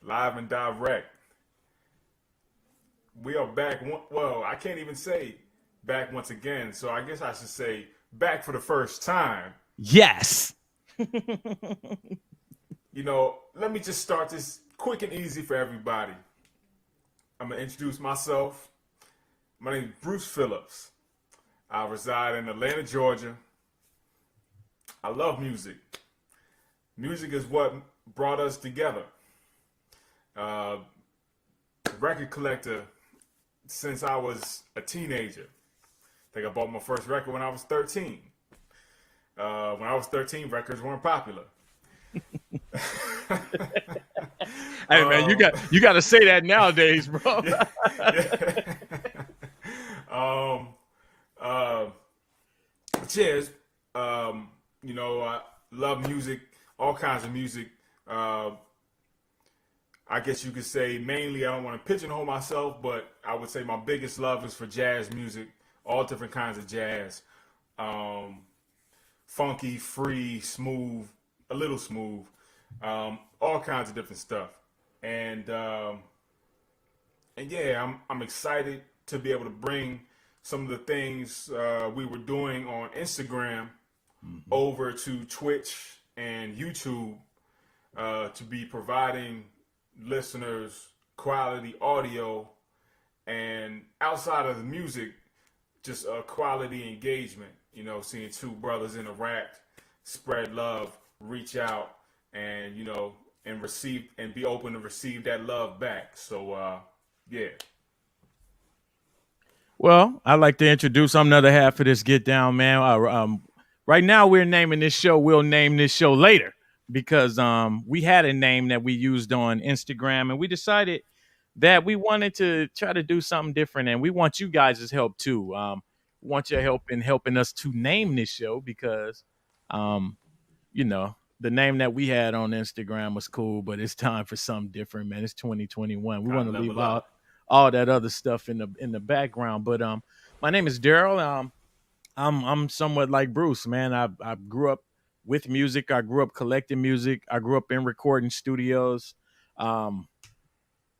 live and direct. We are back. Well, I can't even say back once again, so I guess I should say back for the first time. Yes. Let me just start this quick and easy for everybody. I'm going to introduce myself. My name is Bruce Phillips. I reside in Atlanta, Georgia. I love music. Music is what brought us together. Record collector since I was a teenager. I think I bought my first record when I was 13. When I was 13, records weren't popular. Hey man, you got to say that nowadays, bro. Yeah, yeah. Uh, cheers. I love music, all kinds of music. I guess you could say mainly I don't want to pigeonhole myself, but I would say my biggest love is for jazz music, all different kinds of jazz. Funky, free, smooth, a little smooth, all kinds of different stuff. And yeah, I'm excited to be able to bring some of the things we were doing on Instagram over to Twitch and YouTube to be providing listeners quality audio and outside of the music, just a quality engagement. Seeing two brothers interact, spread love, reach out, and and receive and be open to receive that love back. So yeah. Well, I'd like to introduce another half of this get down, man. Right now we're naming this show. We'll name this show later because we had a name that we used on Instagram, and we decided that we wanted to try to do something different, and we want you guys' help too. We want your help in helping us to name this show because, um, the name that we had on Instagram was cool, but it's time for something different, man. It's 2021. We Time want to to leave level out up. all that other stuff in the background. But my name is Daryl. I'm somewhat like Bruce, man. I grew up with music. I grew up collecting music. I grew up in recording studios. Um,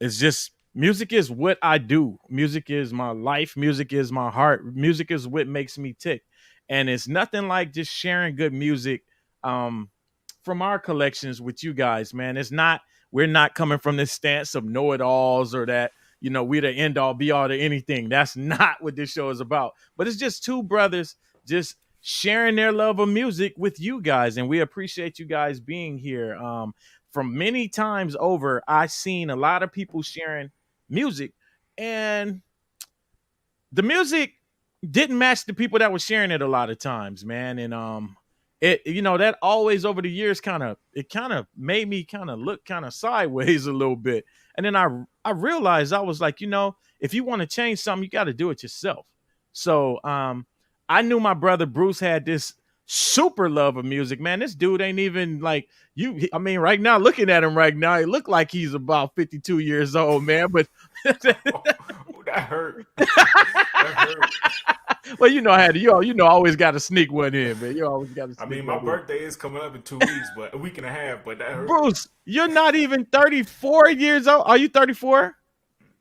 it's just music is what I do. Music is my life. Music is my heart. Music is what makes me tick. And it's nothing like just sharing good music um, from our collections with you guys, man. We're not coming from this stance of know it alls or that, we the end all be all to anything. That's not what this show is about. But it's just two brothers just sharing their love of music with you guys. And we appreciate you guys being here. From many times over, I've seen a lot of people sharing music, and the music didn't match the people that were sharing it a lot of times, man. And it that always over the years kind of made me kind of look kind of sideways a little bit. And then I realized I was like, if you want to change something, you got to do it yourself. So I knew my brother Bruce had this super love of music, man. This dude ain't even like you. I mean, right now, looking at him right now, he look like he's about 52 years old, man. But Oh, that hurt. That hurt. well, I had to, always got to sneak one in, man. You always got to I sneak mean, my one in. birthday is coming up in 2 weeks, but a week and a half. But that hurt. Bruce, you're not even 34 years old. Are you 34?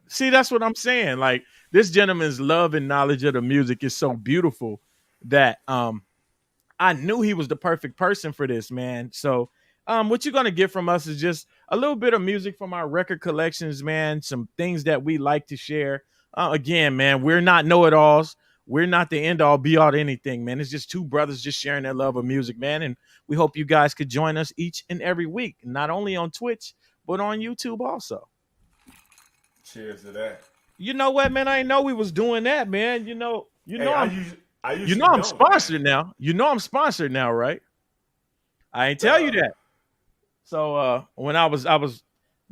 See, that's what I'm saying. Like this gentleman's love and knowledge of the music is so beautiful that I knew he was the perfect person for this, man. So what you're gonna get from us is just a little bit of music from our record collections, man. Some things that we like to share. Again, man, we're not know-it-alls. We're not the end all be all to anything, man. It's just two brothers just sharing their love of music, man. And we hope you guys could join us each and every week, not only on Twitch, but on YouTube also. Cheers to that. You know what, man? I didn't know we was doing that, man. Hey, I You know usually I'm don't, man. sponsored now. You know I'm sponsored now, right? I ain't tell you Uh, that. So when I was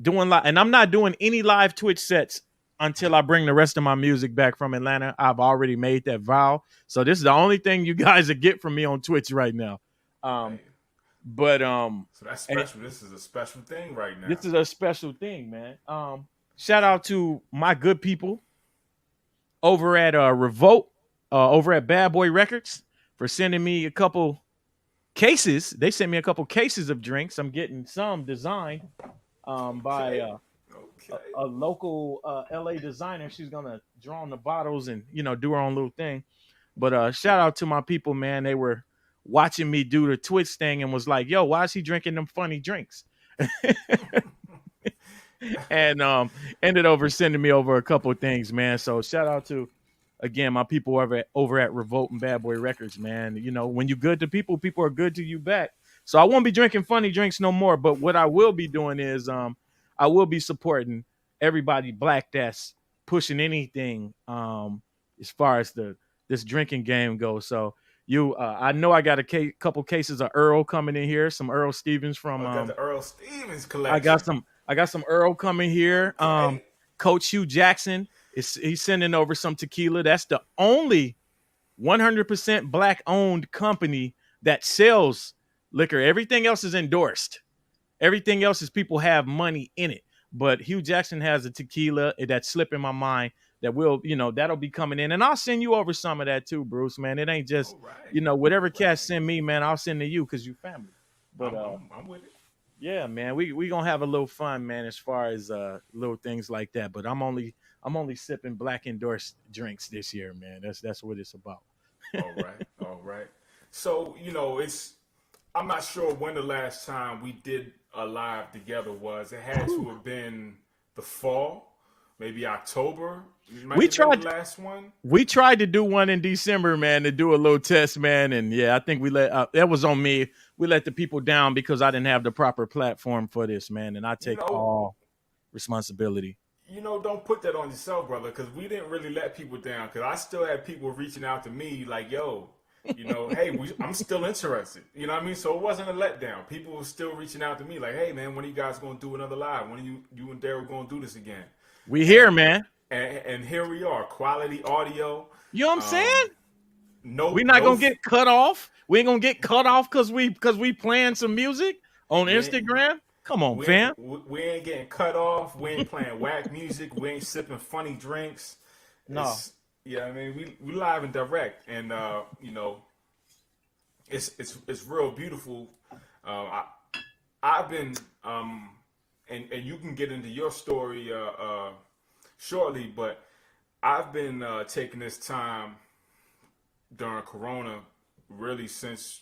doing live, and I'm not doing any live Twitch sets until I bring the rest of my music back from Atlanta. I've already made that vow. So this is the only thing you guys will get from me on Twitch right now. hey, Um, but so that's and special. This is a special thing right now. this is a special thing, man. Shout out to my good people over at Revolt, over at Bad Boy Records for sending me a couple cases. They sent me a couple cases of drinks. I'm getting some designed. by Okay. Okay. a local LA designer. She's gonna draw on the bottles and do her own little thing. But shout out to my people, man. They were watching me do the Twitch thing and was like, "Yo, why is he drinking them funny drinks?" and ended over sending me over a couple of things, man. So shout out to again my people over at Revolt and Bad Boy Records, man. When you're good to people, people are good to you back. So I won't be drinking funny drinks no more. But what I will be doing is I will be supporting everybody black that's pushing anything as far as this drinking game goes. So I know I got a couple cases of Earl coming in here, some Earl Stevens from I got the Earl Stevens I collection. got some Earl coming here. Okay. Coach Hugh Jackson he's sending over some tequila. That's the only 100% black owned company that sells liquor. Everything else is endorsed. Everything else is people have money in it. But Hugh Jackson has a tequila that's slipping my mind that that'll be coming in. And I'll send you over some of that too, Bruce, man. It ain't just, All right. whatever All right. cats send me, man, I'll send to you because you family. But I'm with it. yeah, man, we gonna have a little fun, man, as far as little things like that. But I'm only sipping black endorsed drinks this year, man. That's what it's about. All right. All right. So, I'm not sure when the last time we did a live together was. It had to have been the fall, maybe October. It might We have been tried the last one. we tried to do one in December, man, to do a little test, man, and yeah, I think we let that was on me. We let the people down because I didn't have the proper platform for this, man, and I You take know, all responsibility. don't put that on yourself, brother, because we didn't really let people down. Because I still had people reaching out to me like, "Yo, hey, I'm still interested." You know what I mean? So it wasn't a letdown. People were still reaching out to me like, "Hey, man, when are you guys going to do another live? When are you and Daryl going to do this again?" We here, And, man. and here we are, quality audio. You know what I'm saying? Um, no, We're not no, gonna get cut off. We ain't gonna get cut off because we playing some music on we ain't, Instagram. Come on, we ain't, fam. we ain't getting cut off. We ain't playing whack music. We ain't sipping funny drinks. No. It's yeah, I mean, we live and direct, and it's real beautiful. I've been and you can get into your story shortly, but I've been taking this time during Corona, really since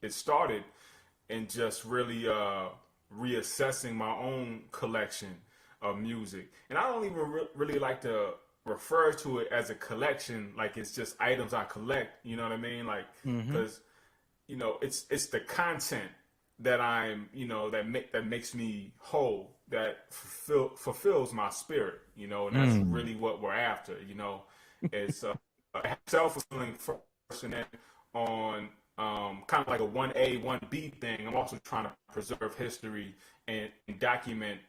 it started, and just really reassessing my own collection of music. And I don't even really like to refer to it as a collection, like it's just items I collect. You know what I mean? Like Hmm. because it's the content that I'm that makes me whole, that fulfills my spirit. And that's Mm. really what we're after. It's self-fulfilling first, and then on kind of like a 1A 1B thing. I'm also trying to preserve history and document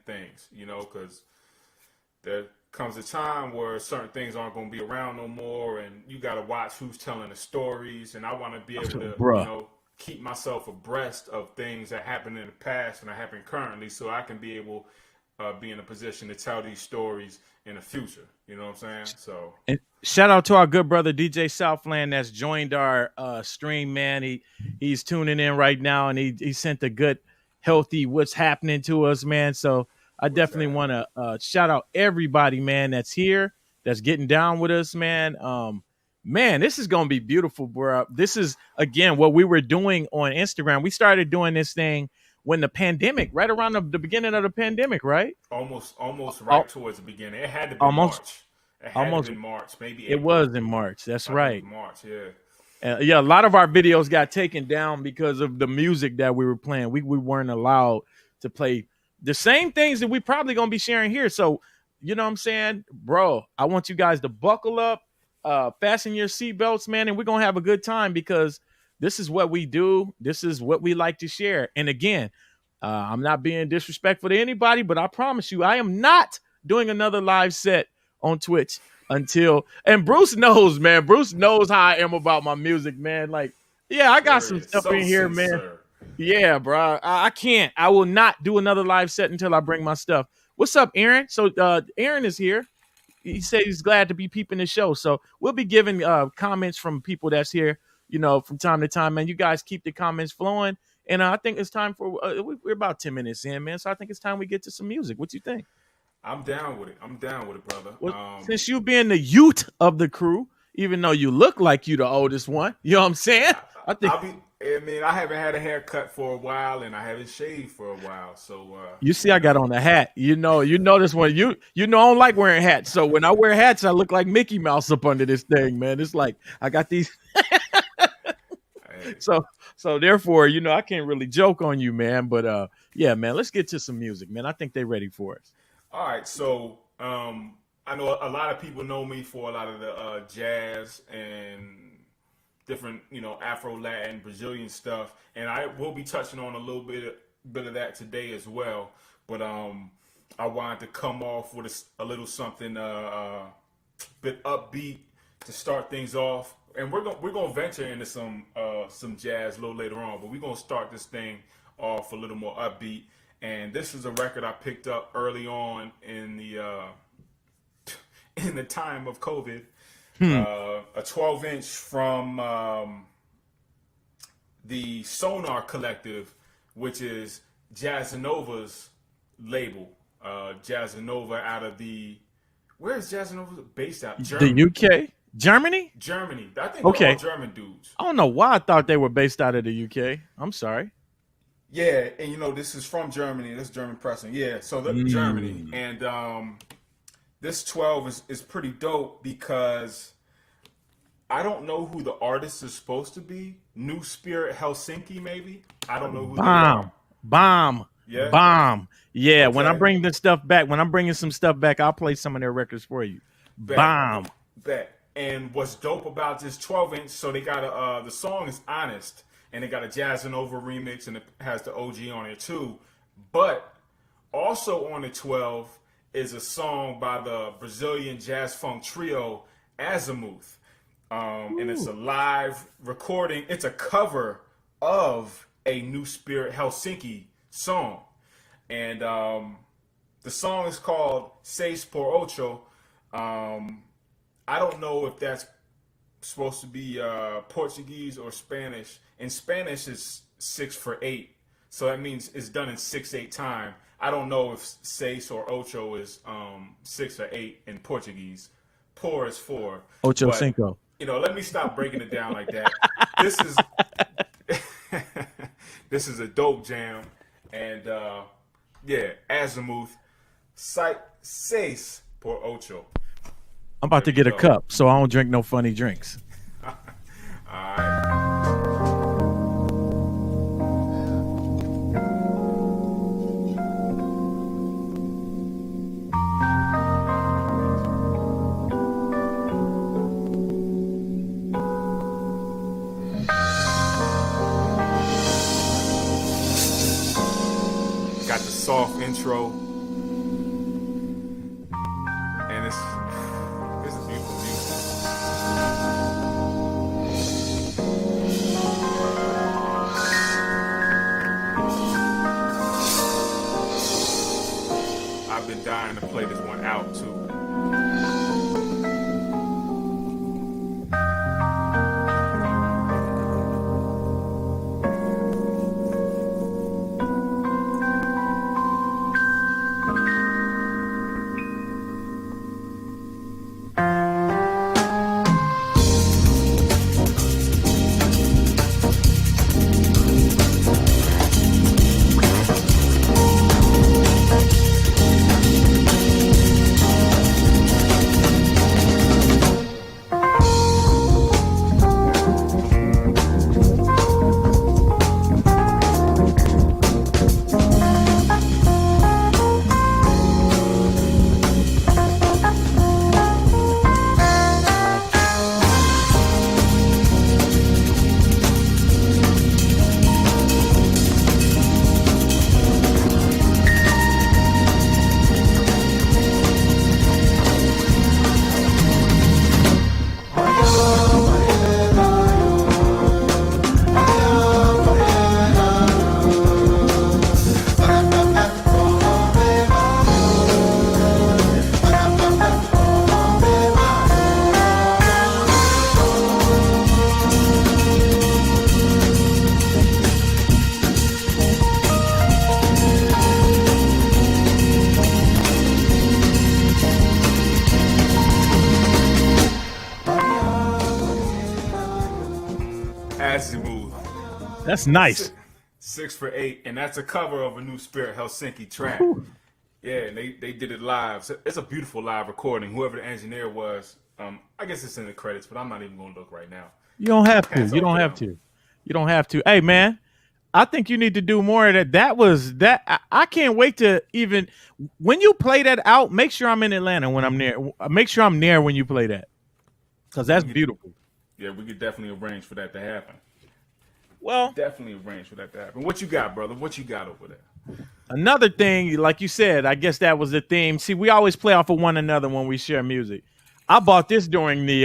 things. Because there comes a time where certain things aren't going to be around no more, and you got to watch who's telling the stories. And I want to be able to, Bruh. keep myself abreast of things that happened in the past and that happen currently, so I can be able be in a position to tell these stories in the future. You know what I'm saying? So And shout out to our good brother DJ Southland that's joined our stream, man. He's tuning in right now, and he sent a good, healthy what's happening to us, man. So I what's definitely happening? want to shout out everybody, man, that's here, that's getting down with us, man. Man, this is gonna be beautiful, bro. This is again what we were doing on Instagram. We started doing this thing when the pandemic, right around the beginning of the pandemic, right? Almost right Al- towards the beginning. It had to be Almost, March. It had to almost. be March, maybe It April. was in March. That's I think it was right. March. Yeah. Yeah, a lot of our videos got taken down because of the music that we were playing. We weren't allowed to play the same things that we probably gonna be sharing here. So, you know what I'm saying, bro? I want you guys to buckle up, fasten your seatbelts, man, and we're gonna have a good time because this is what we do. This is what we like to share. And again, I'm not being disrespectful to anybody, but I promise you, I am not doing another live set on Twitch until and Bruce knows, man. Bruce knows how I am about my music, man. Like, yeah, I got some Serious. stuff So in here, man. sincere. Yeah, bro. I can't. I will not do another live set until I bring my stuff. What's up, Aaron? So Aaron is here. He said he's glad to be peeping the show. So we'll be giving comments from people that's here, from time to time. Man, you guys keep the comments flowing. And I think it's time for we're about 10 minutes in, man. So I think it's time we get to some music. What you think? I'm down with it. I'm down with it, brother. Well, since you being the youth of the crew, even though you look like you the oldest one, you know what I'm saying? I haven't had a haircut for a while, and I haven't shaved for a while. So you see, I got on a hat. You know this one. You know I don't like wearing hats. So when I wear hats, I look like Mickey Mouse up under this thing, man. It's like I got these. So therefore, I can't really joke on you, man. But yeah, man, let's get to some music, man. I think they're ready for us. All right, so I know a lot of people know me for a lot of the jazz and different, Afro, Latin, Brazilian stuff, and I will be touching on a little bit of that today as well. But I wanted to come off with a little something bit upbeat to start things off, and we're gonna venture into some jazz a little later on, but we're gonna start this thing off a little more upbeat. And this is a record I picked up early on in the time of COVID. A 12-inch from the Sonar Collective, which is Jazzanova's label. Jazzanova out of where is Jazzanova based out? Germany. The UK? Germany? Germany. I think they're all German dudes. I don't know why I thought they were based out of the UK. I'm sorry. Yeah, and this is from Germany. This is German pressing. Yeah, so Germany. And this 12 is pretty dope because I don't know who the artist is supposed to be. New Spirit Helsinki, maybe? I don't know who they are. Bomb. Yeah? Bomb. Yeah, Okay. when I bring this stuff back, when I'm bringing some stuff back, I'll play some of their records for you. Bomb. Bet. And what's dope about this 12-inch, so they got the song is Honest, and they got a Jazzanova remix, and it has the OG on it too. But also on the 12 is a song by the Brazilian jazz funk trio Azimuth. And it's a live recording. It's a cover of a New Spirit Helsinki song. And the song is called Seis por Ocho. I don't know if that's supposed to be Portuguese or Spanish. In Spanish, it's 6 for 8. So that means it's done in 6/8 time. I don't know if seis or ocho is 6 or 8 in Portuguese. Por is 4. Ocho cinco. Let me stop breaking it down like that. This is a dope jam. And yeah, Azimuth, seis por ocho. I'm about to get a cup, so I don't drink no funny drinks. All right. Got the soft intro, and it's a beautiful music. I've been dying to play this one out too. That's six, nice. 6 for 8, and that's a cover of a new Spirit Helsinki track. Whew. Yeah, and they did it live. So it's a beautiful live recording. Whoever the engineer was, I guess it's in the credits, but I'm not even gonna look right now. You don't have to. Hats You off don't to have them. to. You don't have to. Hey, man, I think you need to do more of that. That was that. I can't wait to even when you play that out. Make sure I'm in Atlanta when I'm near. Make sure I'm near when you play that because We that's could, beautiful. yeah, we could definitely arrange for that to happen. Well, Definitely arrange for that to happen. What you got, brother? What you got over there? another thing, like you said, I guess that was the theme. See, we always play off of one another when we share music. I bought this during the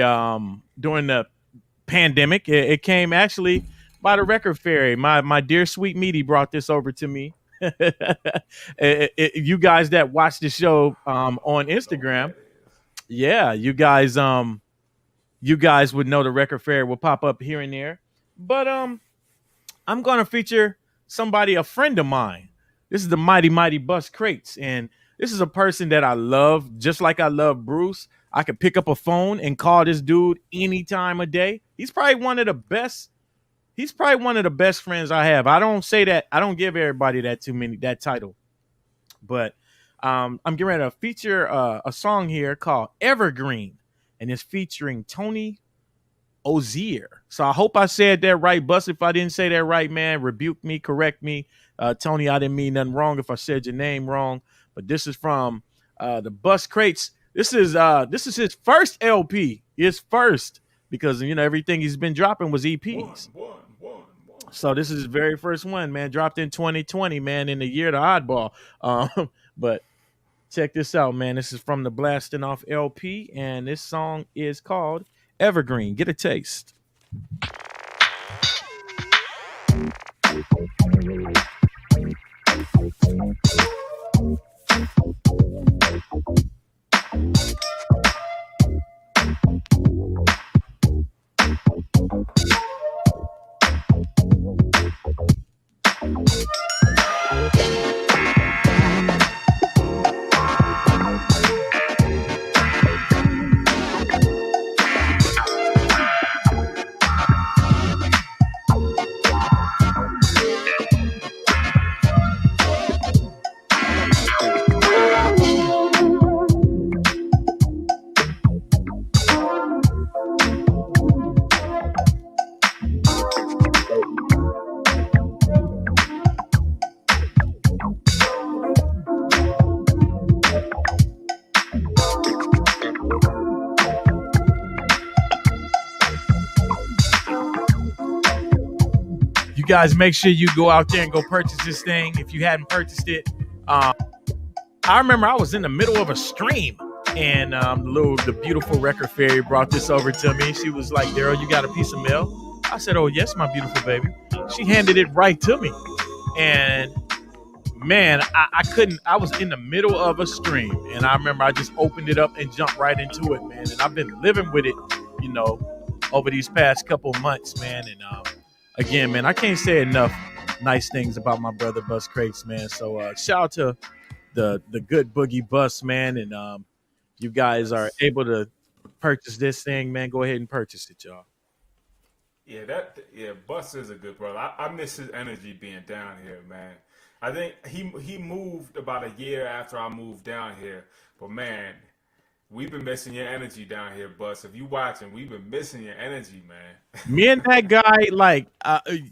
pandemic. It came actually by the record fairy. My dear sweet meaty brought this over to me. You guys that watch the show on I don't know what Instagram, that is. yeah, you guys would know the record fairy will pop up here and there. But I'm gonna feature somebody, a friend of mine. This is the Mighty Mighty Bus Crates, and this is a person that I love, just like I love Bruce. I could pick up a phone and call this dude any time of day. He's probably one of the best. He's probably one of the best friends I have. I don't say that. I don't give everybody that title, but I'm getting ready to feature a song here called Evergreen, and it's featuring Tony Ozier. So I hope I said that right, Bus. If I didn't say that right, man, rebuke me, correct me. Tony, I didn't mean nothing wrong if I said your name wrong. But this is from the Bus Crates. This is his first LP. His first because everything he's been dropping was One, EPs. one, one, one. So this is his very first one, man. Dropped in 2020, man, in the year of the oddball. But check this out, man. This is from the Blasting Off LP, and this song is called Evergreen. Get a taste. You guys make sure you go out there and go purchase this thing if you hadn't purchased it. Um, I remember I was in the middle of a stream and the beautiful record fairy brought this over to me. She was like, Daryl, you got a piece of mail? I said, oh, yes, my beautiful baby. She handed it right to me. And man, I couldn't, I was in the middle of a stream. And I remember I just opened it up and jumped right into it, man. And I've been living with it, you know, over these past couple months, man. And again, man, I can't say enough nice things about my brother Bus Crates, man. So shout out to the good boogie bus, man. And you guys are That's able to purchase this thing, man. Go ahead and purchase it, y'all. yeah. Bus is a good brother. I miss his energy being down here, man. I think he moved about a year after I moved down here, but man, we've been missing your energy down here, Bus. If you watching, we've been missing your energy, man. Me and that guy, like,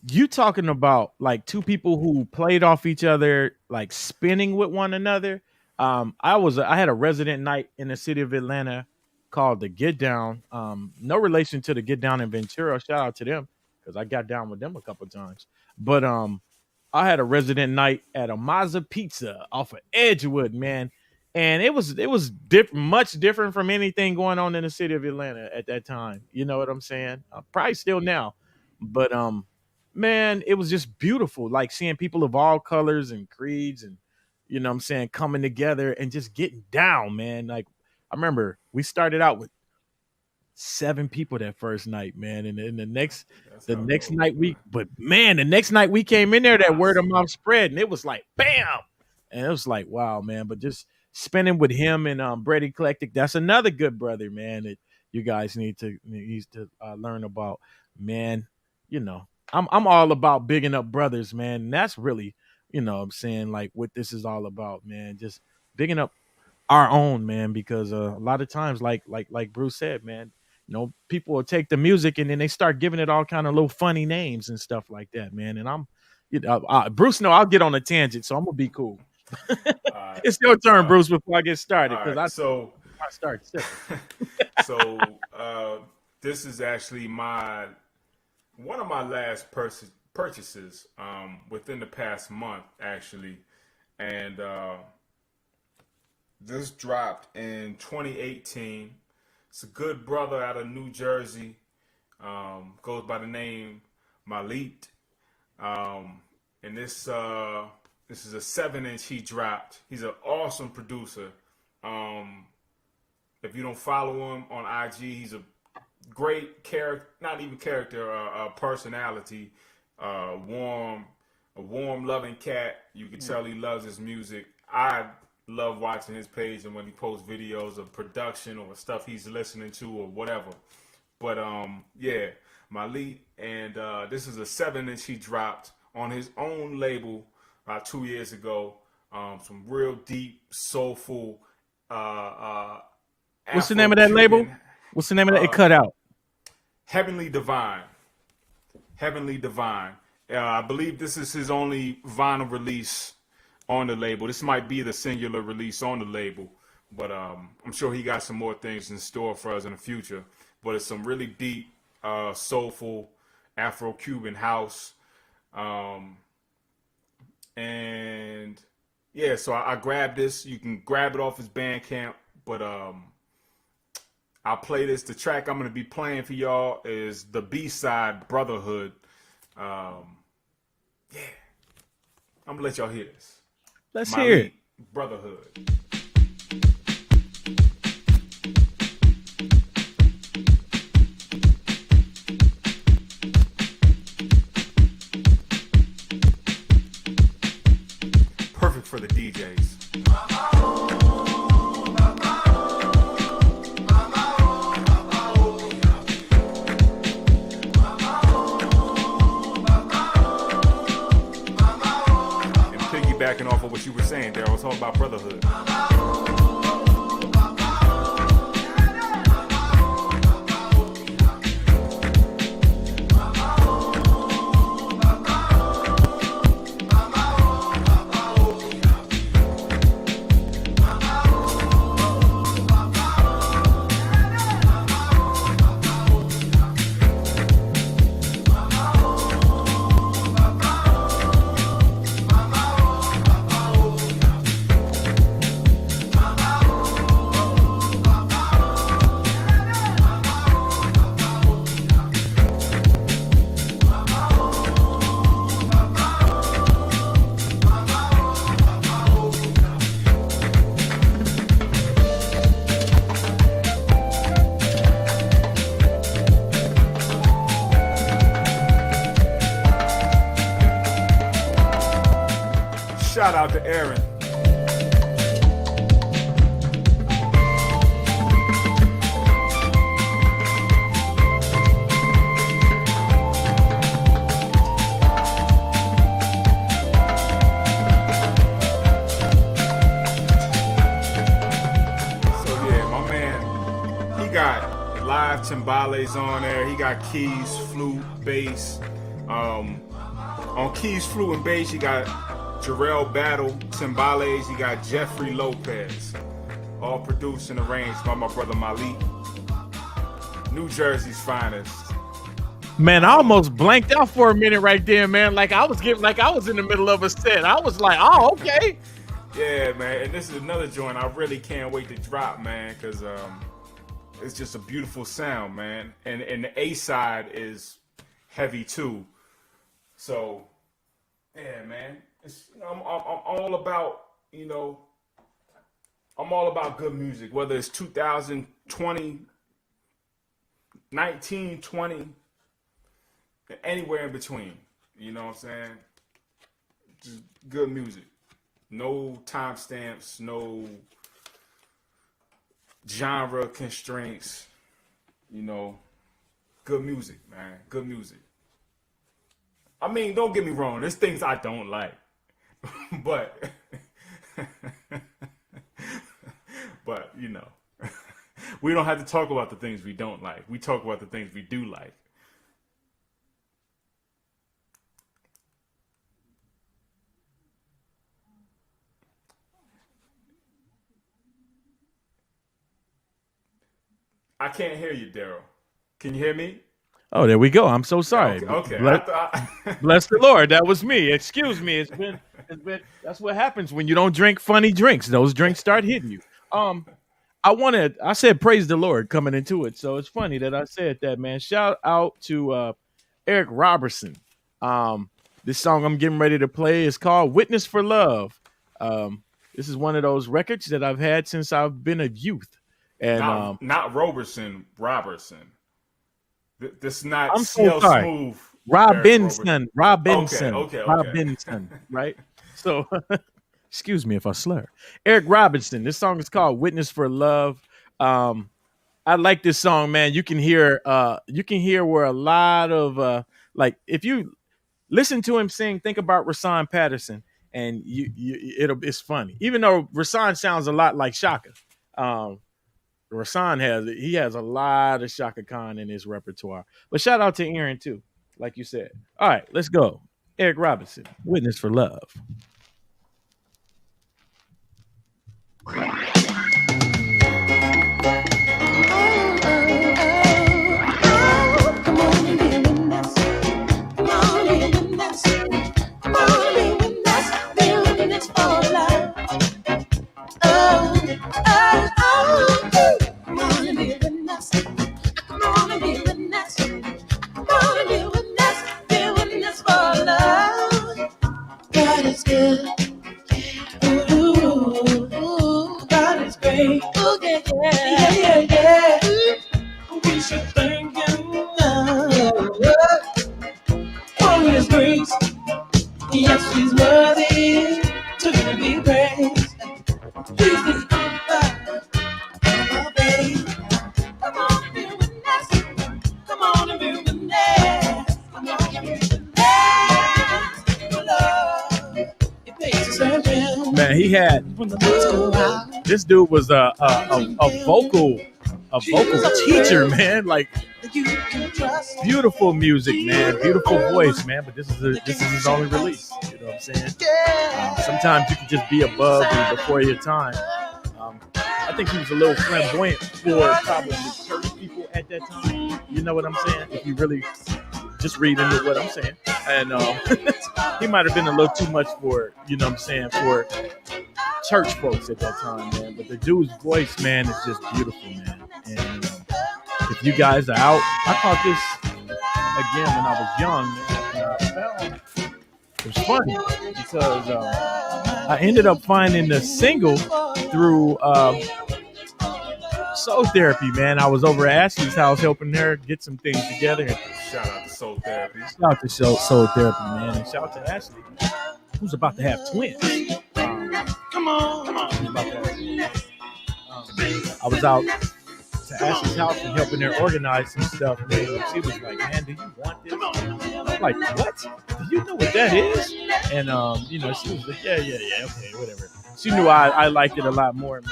you talking about like two people who played off each other, like spinning with one another. I had a resident night in the city of Atlanta called the Get Down. No relation to the Get Down in Ventura. Shout out to them because I got down with them a couple times. But I had a resident night at a Mazza Pizza off of Edgewood, man, and it was much different from anything going on in the city of Atlanta at that time. You know what I'm saying? Probably still now, but man, it was just beautiful, like seeing people of all colors and creeds, and what I'm saying, coming together and just getting down, man. Like I remember we started out with 7 people that first night, man. And then the next That's the how it next goes, night man. the next night we came in there, that word of Awesome. mouth spread, and it was like bam. And it was like, wow, man. But just spending with him and Brady Eclectic, that's another good brother, man, that you guys needs to learn about, man. You know. I'm all about bigging up brothers, man. And that's really, what I'm saying, like what this is all about, man. Just bigging up our own, man, because a lot of times, like Bruce said, man, people will take the music and then they start giving it all kind of little funny names and stuff like that, man. And Bruce, no, I'll get on a tangent, so I'm gonna be cool. Uh, It's your turn, uh, Bruce, before I get started, all because right. I start sipping. So this is actually one of my last purchases within the past month, actually, and this dropped in 2018. It's a good brother out of New Jersey. Goes by the name Malik. And this is a 7-inch he dropped. He's an awesome producer. If you don't follow him on IG, he's a great character, not even character, personality. A warm, loving cat. You can tell he loves his music. I love watching his page and when he posts videos of production or stuff he's listening to or whatever. But yeah, Malik, and this is a 7-inch he dropped on his own label about 2 years ago. Some real deep, soulful, What's the name of that label? Afro-Cuban, What's the name of that? It cut out. Heavenly Divine. Heavenly Divine. I believe this is his only vinyl release on the label. This might be the singular release on the label, but I'm sure he got some more things in store for us in the future. But it's some really deep, soulful Afro-Cuban house. And yeah, so I grabbed this. You can grab it off his Bandcamp, but I'll play this. The track I'm going to be playing for y'all is the B-side, Brotherhood. Yeah, I'm going to let y'all hear this. Let's hear it. Brotherhood. Perfect for the DJs. Backing off of what you were saying there, I was talking about brotherhood. Shout out to Aaron. Got live timbales on there. He got keys, flute, bass. On keys, flute, and bass, you got Daryle Battle, timbales. You got Jeffrey Lopez. All produced and arranged by my brother Malik. New Jersey's finest. Man, I almost blanked out for a minute right there, man. Like I was in the middle of a set. I was like, oh, okay. Yeah, man. And this is another joint I really can't wait to drop, man, because it's just a beautiful sound, man. And the A side is heavy too. So, yeah, man. It's, I'm all about, I'm all about good music, whether it's 2020, 1920, anywhere in between. You know what I'm saying? Just good music. No timestamps, no genre constraints. Good music, man. Good music. I mean, don't get me wrong. There's things I don't like, but but we don't have to talk about the things we don't like. We talk about the things we do like. I can't hear you, Daryl. Can you hear me? Oh, there we go. I'm so sorry. Okay. Okay. Bless the Lord. That was me. Excuse me. It's been. That's what happens when you don't drink funny drinks. Those drinks start hitting you. I said praise the Lord coming into it. So it's funny that I said that, man. Shout out to Eric Robertson. This song I'm getting ready to play is called Witness for Love. This is one of those records that I've had since I've been a youth. And not Robertson. This is not I'm so sorry. Smooth. Robinson. Okay. Robinson, right? So excuse me if I slur. Eric Robinson. This song is called Witness for Love. I like this song, man. You can hear where a lot of like if you listen to him sing, think about Rasan Patterson, and it's funny. Even though Rasan sounds a lot like Shaka. Rasan has a lot of Shaka Khan in his repertoire. But shout out to Aaron too, like you said. All right, let's go. Eric Robinson, Witness for Love. We should thank him for his grace. Yes, he's worthy to be praised. He's the author of faith. Come on and be a witness. Come on and be a witness. Come on and be a witness. For love, it pays to serve him. Man, he had this dude was a vocal teacher, man. Like beautiful music, man. Beautiful voice, man. But this is his only release. You know what I'm saying? Sometimes you can just be above and before your time. I think he was a little flamboyant for probably church people at that time. You know what I'm saying? If you really just read into what I'm saying, and he might have been a little too much for for church folks at that time, man. But the dude's voice, man, is just beautiful, man. And if you guys are out, I caught this again when I was young, man. It was funny because I ended up finding the single through Soul Therapy, man. I was over at Ashley's house helping her get some things together. Shout out to Soul Therapy. Shout out to Soul Therapy, man. And shout out to Ashley, who's about to have twins. Come on. I was out to Ashley's house and helping her organize some stuff, man. And she was like, man, do you want this? I'm like, what? Do you know what that is? And, she was like, yeah, okay, whatever. She knew I liked it a lot more, man.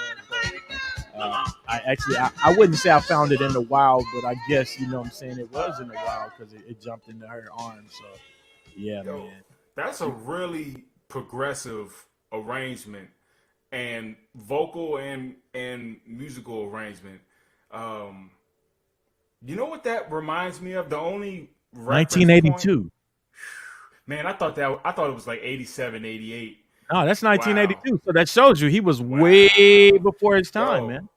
I wouldn't say I found it in the wild, but I guess, you know what I'm saying, it was in the wild because it jumped into her arms. So, yeah, man. That's a really progressive arrangement and vocal and musical arrangement. You know what that reminds me of? The only 1982. Point? Man, I thought it was like 87, 88. Oh, that's 1982. Wow. So that shows you he was way before his time, man.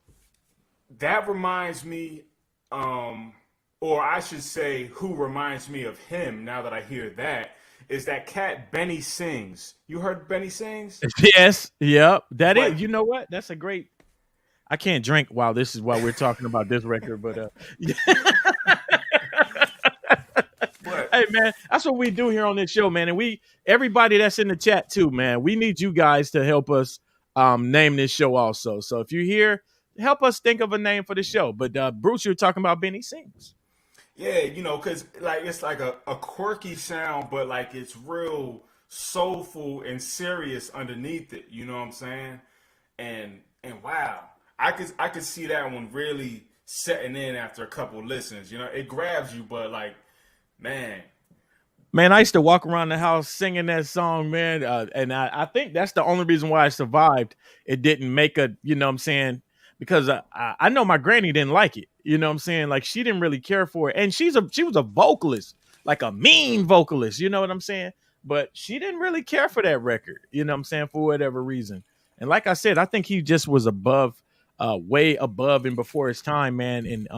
That reminds me, or I should say, who reminds me of him now that I hear that, is that cat Benny Sings. You heard Benny Sings? Yes. Yep. Is. You know what? That's a great. I can't drink while we're talking about this record, but hey man, that's what we do here on this show, man. And everybody that's in the chat too, man, we need you guys to help us name this show also. So if you're here, help us think of a name for the show. But Bruce, you're talking about Benny Sings. Yeah, because like it's like a quirky sound, but like it's real soulful and serious underneath it. You know what I'm saying? And wow, I could see that one really setting in after a couple listens. It grabs you, but like, man, Man, I used to walk around the house singing that song, man, and I think that's the only reason why I survived. It didn't make a, you know what I'm saying, because I know my granny didn't like it. You know what I'm saying? Like she didn't really care for it, and she was a vocalist, like a mean vocalist. You know what I'm saying? But she didn't really care for that record. You know what I'm saying, for whatever reason. And like I said, I think he just was above, way above and before his time, man. And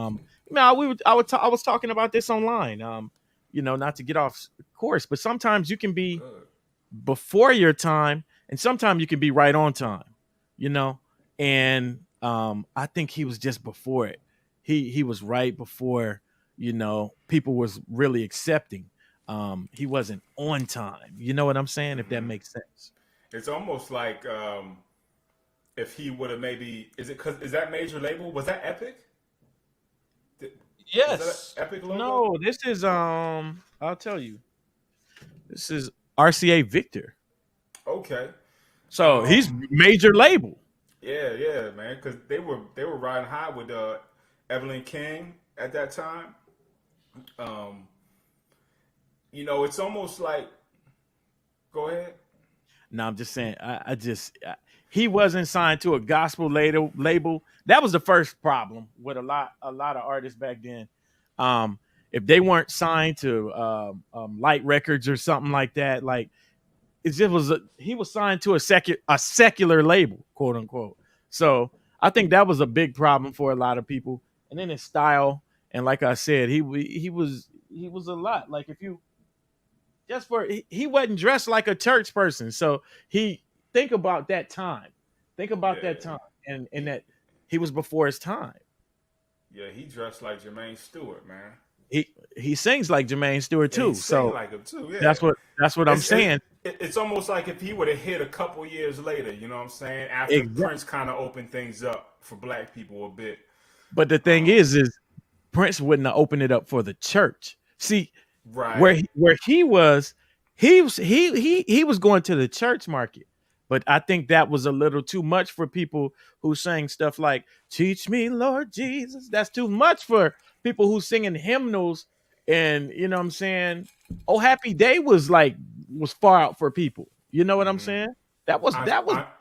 man, I was talking about this online. Not to get off course, but sometimes you can be good. before your time and sometimes you can be right on time, you know? And I think he was just before it. He was right before, people was really accepting. He wasn't on time. You know what I'm saying? If that Hmm. makes sense. It's almost like if he would have maybe is that major label? Was that Epic? Was that an Yes. Epic logo? No, this is I'll tell you. This is RCA Victor. Okay. So he's Um, major label. yeah, man, because they were riding high with Evelyn King at that time. Um, it's almost like go ahead. No, I'm just saying. He wasn't signed to a gospel label. That was the first problem with a lot of artists back then. Um, if they weren't signed to Light Records or something like that, like it just he was signed to a secular label, quote unquote. So I think that was a big problem for a lot of people. And then his style, and like I said, he was a lot. Like if you just for he wasn't dressed like a church person. So he think about that time. Think about that Yeah, time and he that he was before his time. yeah he dressed like Jermaine Stewart, man. He sings like Jermaine Stewart And he too. sing So like him too. Yeah, that's what I'm it's saying. it's almost like if he would have hit a couple years later. You know what I'm saying? After Exactly. Prince kind of opened things up for Black people a bit. But the thing Um, is Prince wouldn't have opened it up for the church. See, where right. he was, he was going to the church market. But I think that was a little too much for people who sang stuff like "Teach Me, Lord Jesus." That's too much for people who singing hymnals, and you know what I'm saying. "Oh Happy Day" was far out for people. You know what I'm Hmm. saying? That was You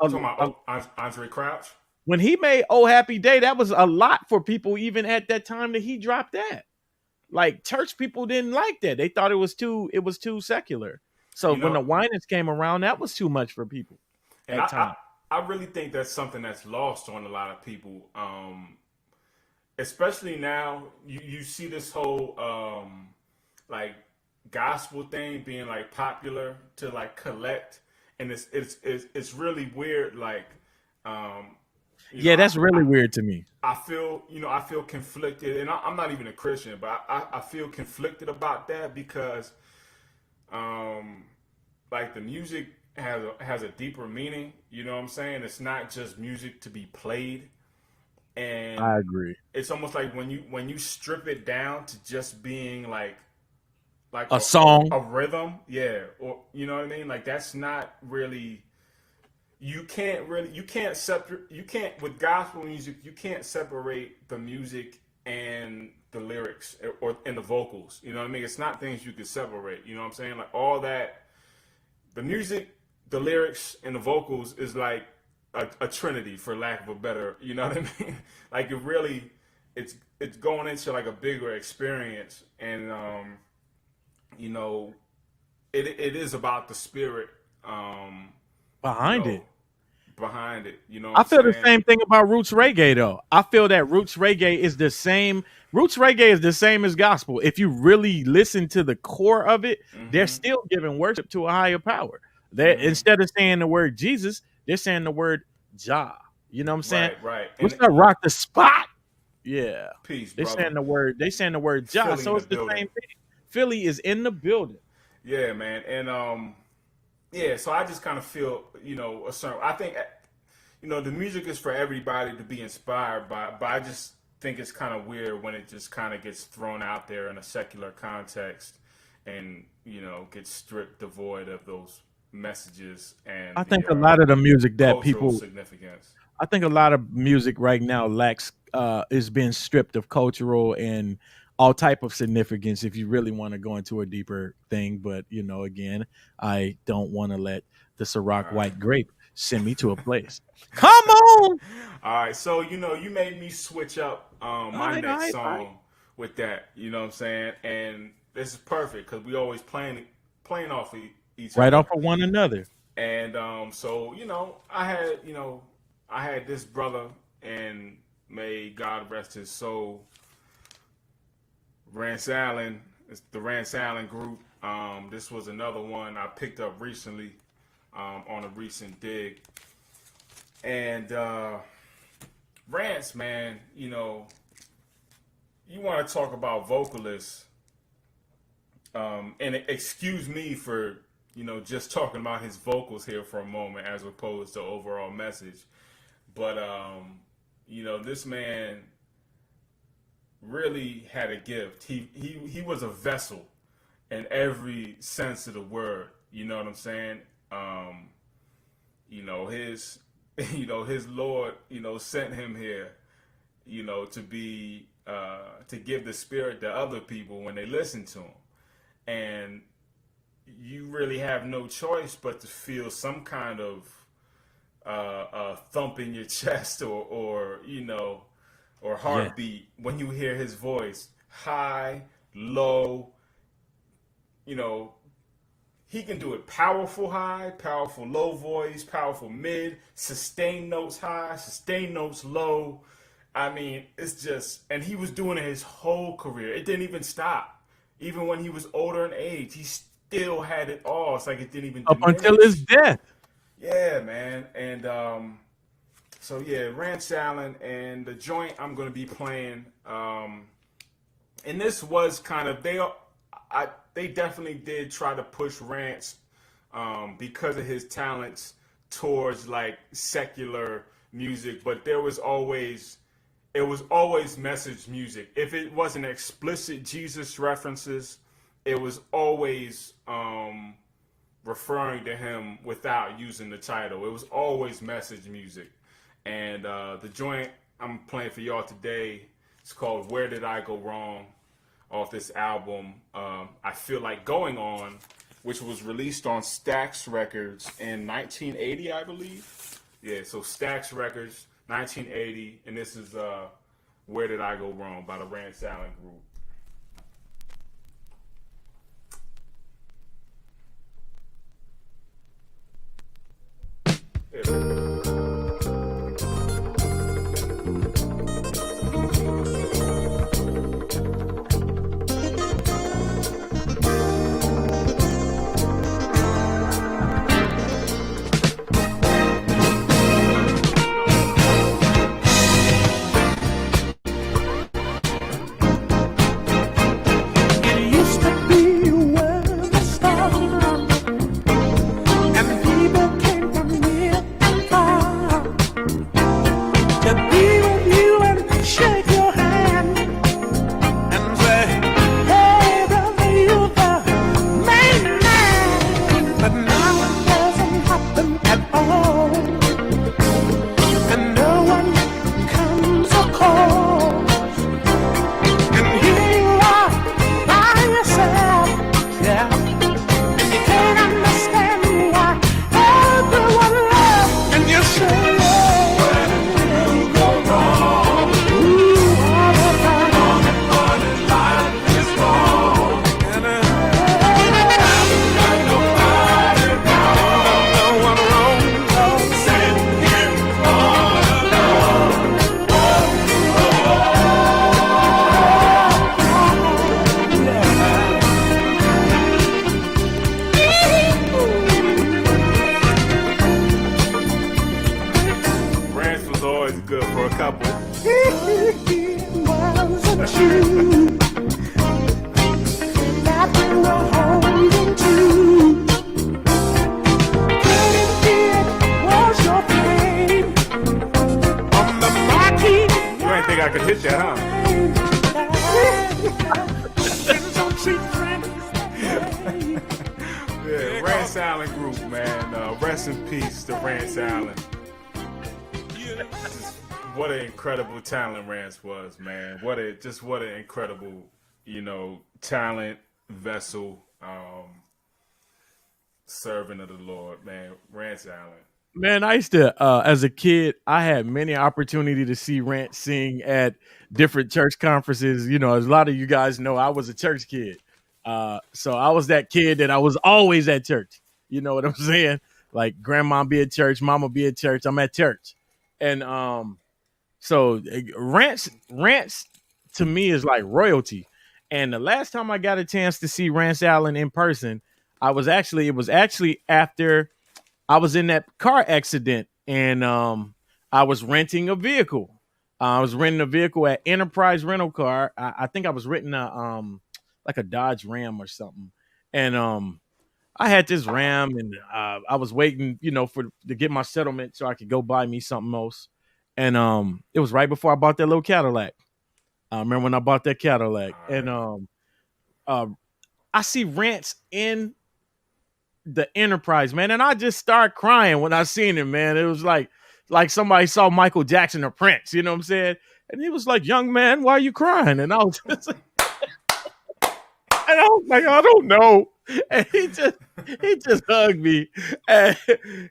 talking about Andre Crouch? when he made "Oh Happy Day." That was a lot for people, even at that time that he dropped that. Like church people didn't like that. They thought it was too secular. So You when the know, Winans came around, that was too much for people and at time. I really think that's something that's lost on a lot of people. Especially now, you see this whole like gospel thing being like popular to like collect, and it's really weird. Like, um, you know, Yeah, that's really weird to me. I feel conflicted, and I'm not even a Christian, but I feel conflicted about that because um, like the music has a deeper meaning. You know what I'm saying? It's not just music to be played, and I agree. it's almost like when you strip it down to just being like A a, song, a rhythm, yeah, or you know what I mean. Like that's not really you can't with gospel music you can't separate the music and the lyrics or and the vocals. You know what I mean? It's not things you could separate. You know what I'm saying? Like all that the music, the lyrics, and the vocals is like a trinity, for lack of a better, you know what I mean? Like it really, it's going into like a bigger experience, and you know, it is about the spirit, you behind know, it. behind it. You know what I I'm feel the saying? same thing about roots reggae though. I feel that roots reggae is the same. Roots reggae is the same as gospel. If you really listen to the core of it, they're Hmm. still giving worship to a higher power. They Hmm. instead of saying the word Jesus, they're saying the word Jah. You know what I'm saying? Right. What's And that? Rock the spot. Yeah. peace, They're brother. saying the word. They saying the word Jah. Philly in So the it's the building. same thing. Philly is in the building. Yeah, man. And yeah. So I just kind of feel, a certain. I think the music is for everybody to be inspired by, but I just think it's kind of weird when it just kind of gets thrown out there in a secular context, and gets stripped devoid of those messages and I think a lot of the music that cultural people, significance. I think a lot of music right now lacks is being stripped of cultural and all type of significance if you really want to go into a deeper thing. But again, I don't want to let the Ciroc white grape send me to a place. Come on. All right, so you made me switch up my next song with that. You know what I'm saying? And this is perfect because we always playing off of each Right other. off of one another. And so I had this brother, and may God rest his soul, Rance Allen. It's the Rance Allen group. This was another one I picked up recently on a recent dig. And Rance, man, you want to talk about vocalists. And excuse me for, just talking about his vocals here for a moment as opposed to overall message. But, this man really had a gift. He was a vessel in every sense of the word. You know what I'm saying? His Lord, sent him here, to be, to give the Spirit to other people when they listen to him. And you really have no choice but to feel some kind of thump in your chest or heartbeat when you hear his voice, high, low. He can do it powerful high, powerful low voice, powerful mid, sustained notes high, sustained notes low. I mean, it's just, and he was doing it his whole career. It didn't even stop. Even when he was older in age, he still had it all. It's like it didn't even diminish. Up until his death. Yeah, man. And so yeah, Rance Allen, and the joint I'm going to be playing. And this was kind of, they definitely did try to push Rance because of his talents towards like secular music, but it was always message music. If it wasn't explicit Jesus references, it was always referring to him without using the title. It was always message music. And the joint I'm playing for y'all today is called Where Did I Go Wrong, off this album, I Feel Like Going On, which was released on Stax Records in 1980, I believe. Yeah, so Stax Records, 1980, and this is Where Did I Go Wrong by the Rance Allen Group. I could hit that, huh? Yeah, Rance Allen group, man. Rest in peace to Rance Allen. What an incredible talent Rance was, man. What an incredible, talent vessel, servant of the Lord, man. Rance Allen. Man, I used to, as a kid, I had many opportunity to see Rance sing at different church conferences. As a lot of you guys know, I was a church kid. So I was that kid that I was always at church. You know what I'm saying? Like grandma be at church, mama be at church. I'm at church. And so Rance to me is like royalty. And the last time I got a chance to see Rance Allen in person, it was actually after I was in that car accident, and I was renting a vehicle. I was renting a vehicle at Enterprise Rental Car. I think I was renting like a Dodge Ram or something. And I had this Ram, and I was waiting, to get my settlement so I could go buy me something else. And it was right before I bought that little Cadillac. I remember when I bought that Cadillac, and I see Rance in the Enterprise, man, and I just started crying when I seen him, man. It was like somebody saw Michael Jackson or Prince, you know what I'm saying? And he was like, "Young man, why are you crying?" And I was just like, I don't know. And he just hugged me, and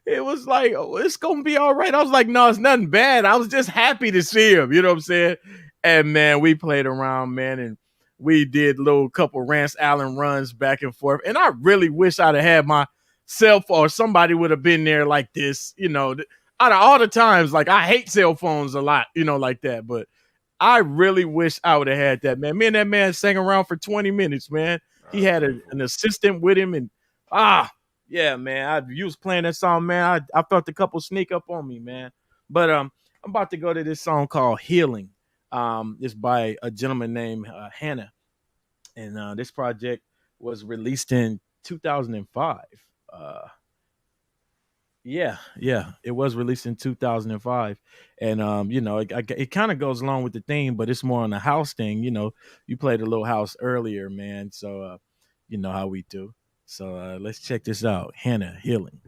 it was like, "Oh, it's gonna be all right." I was like, "No, it's nothing bad. I was just happy to see him," you know what I'm saying? And man, we played around, man, and we did little couple Rance Allen runs back and forth. And I really wish I'd have had my cell phone, or somebody would have been there like this, out of all the times. Like, I hate cell phones a lot, like that. But I really wish I would have had that, man. Me and that man sang around for 20 minutes, man. He had an assistant with him. And, yeah, man, you was playing that song, man. I felt a couple sneak up on me, man. But I'm about to go to this song called Healing. It's by a gentleman named Hannah, and this project was released in 2005. Yeah, it was released in 2005, and it kind of goes along with the theme, but it's more on the house thing. You played a little house earlier, man, so you know how we do. So let's check this out, Hannah, Healing.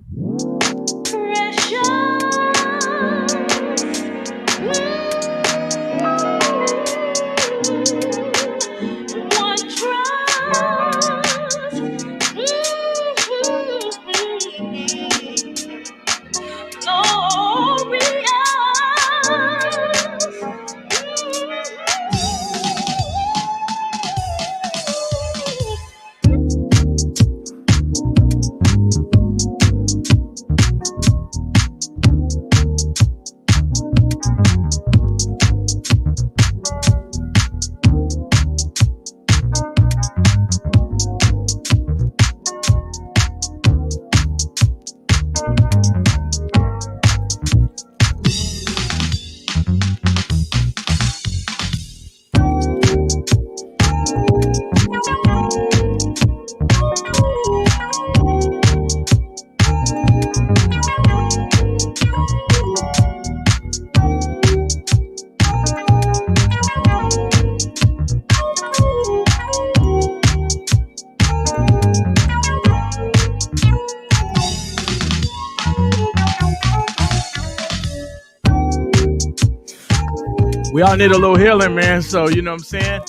We all need a little healing, man. So, you know what I'm saying?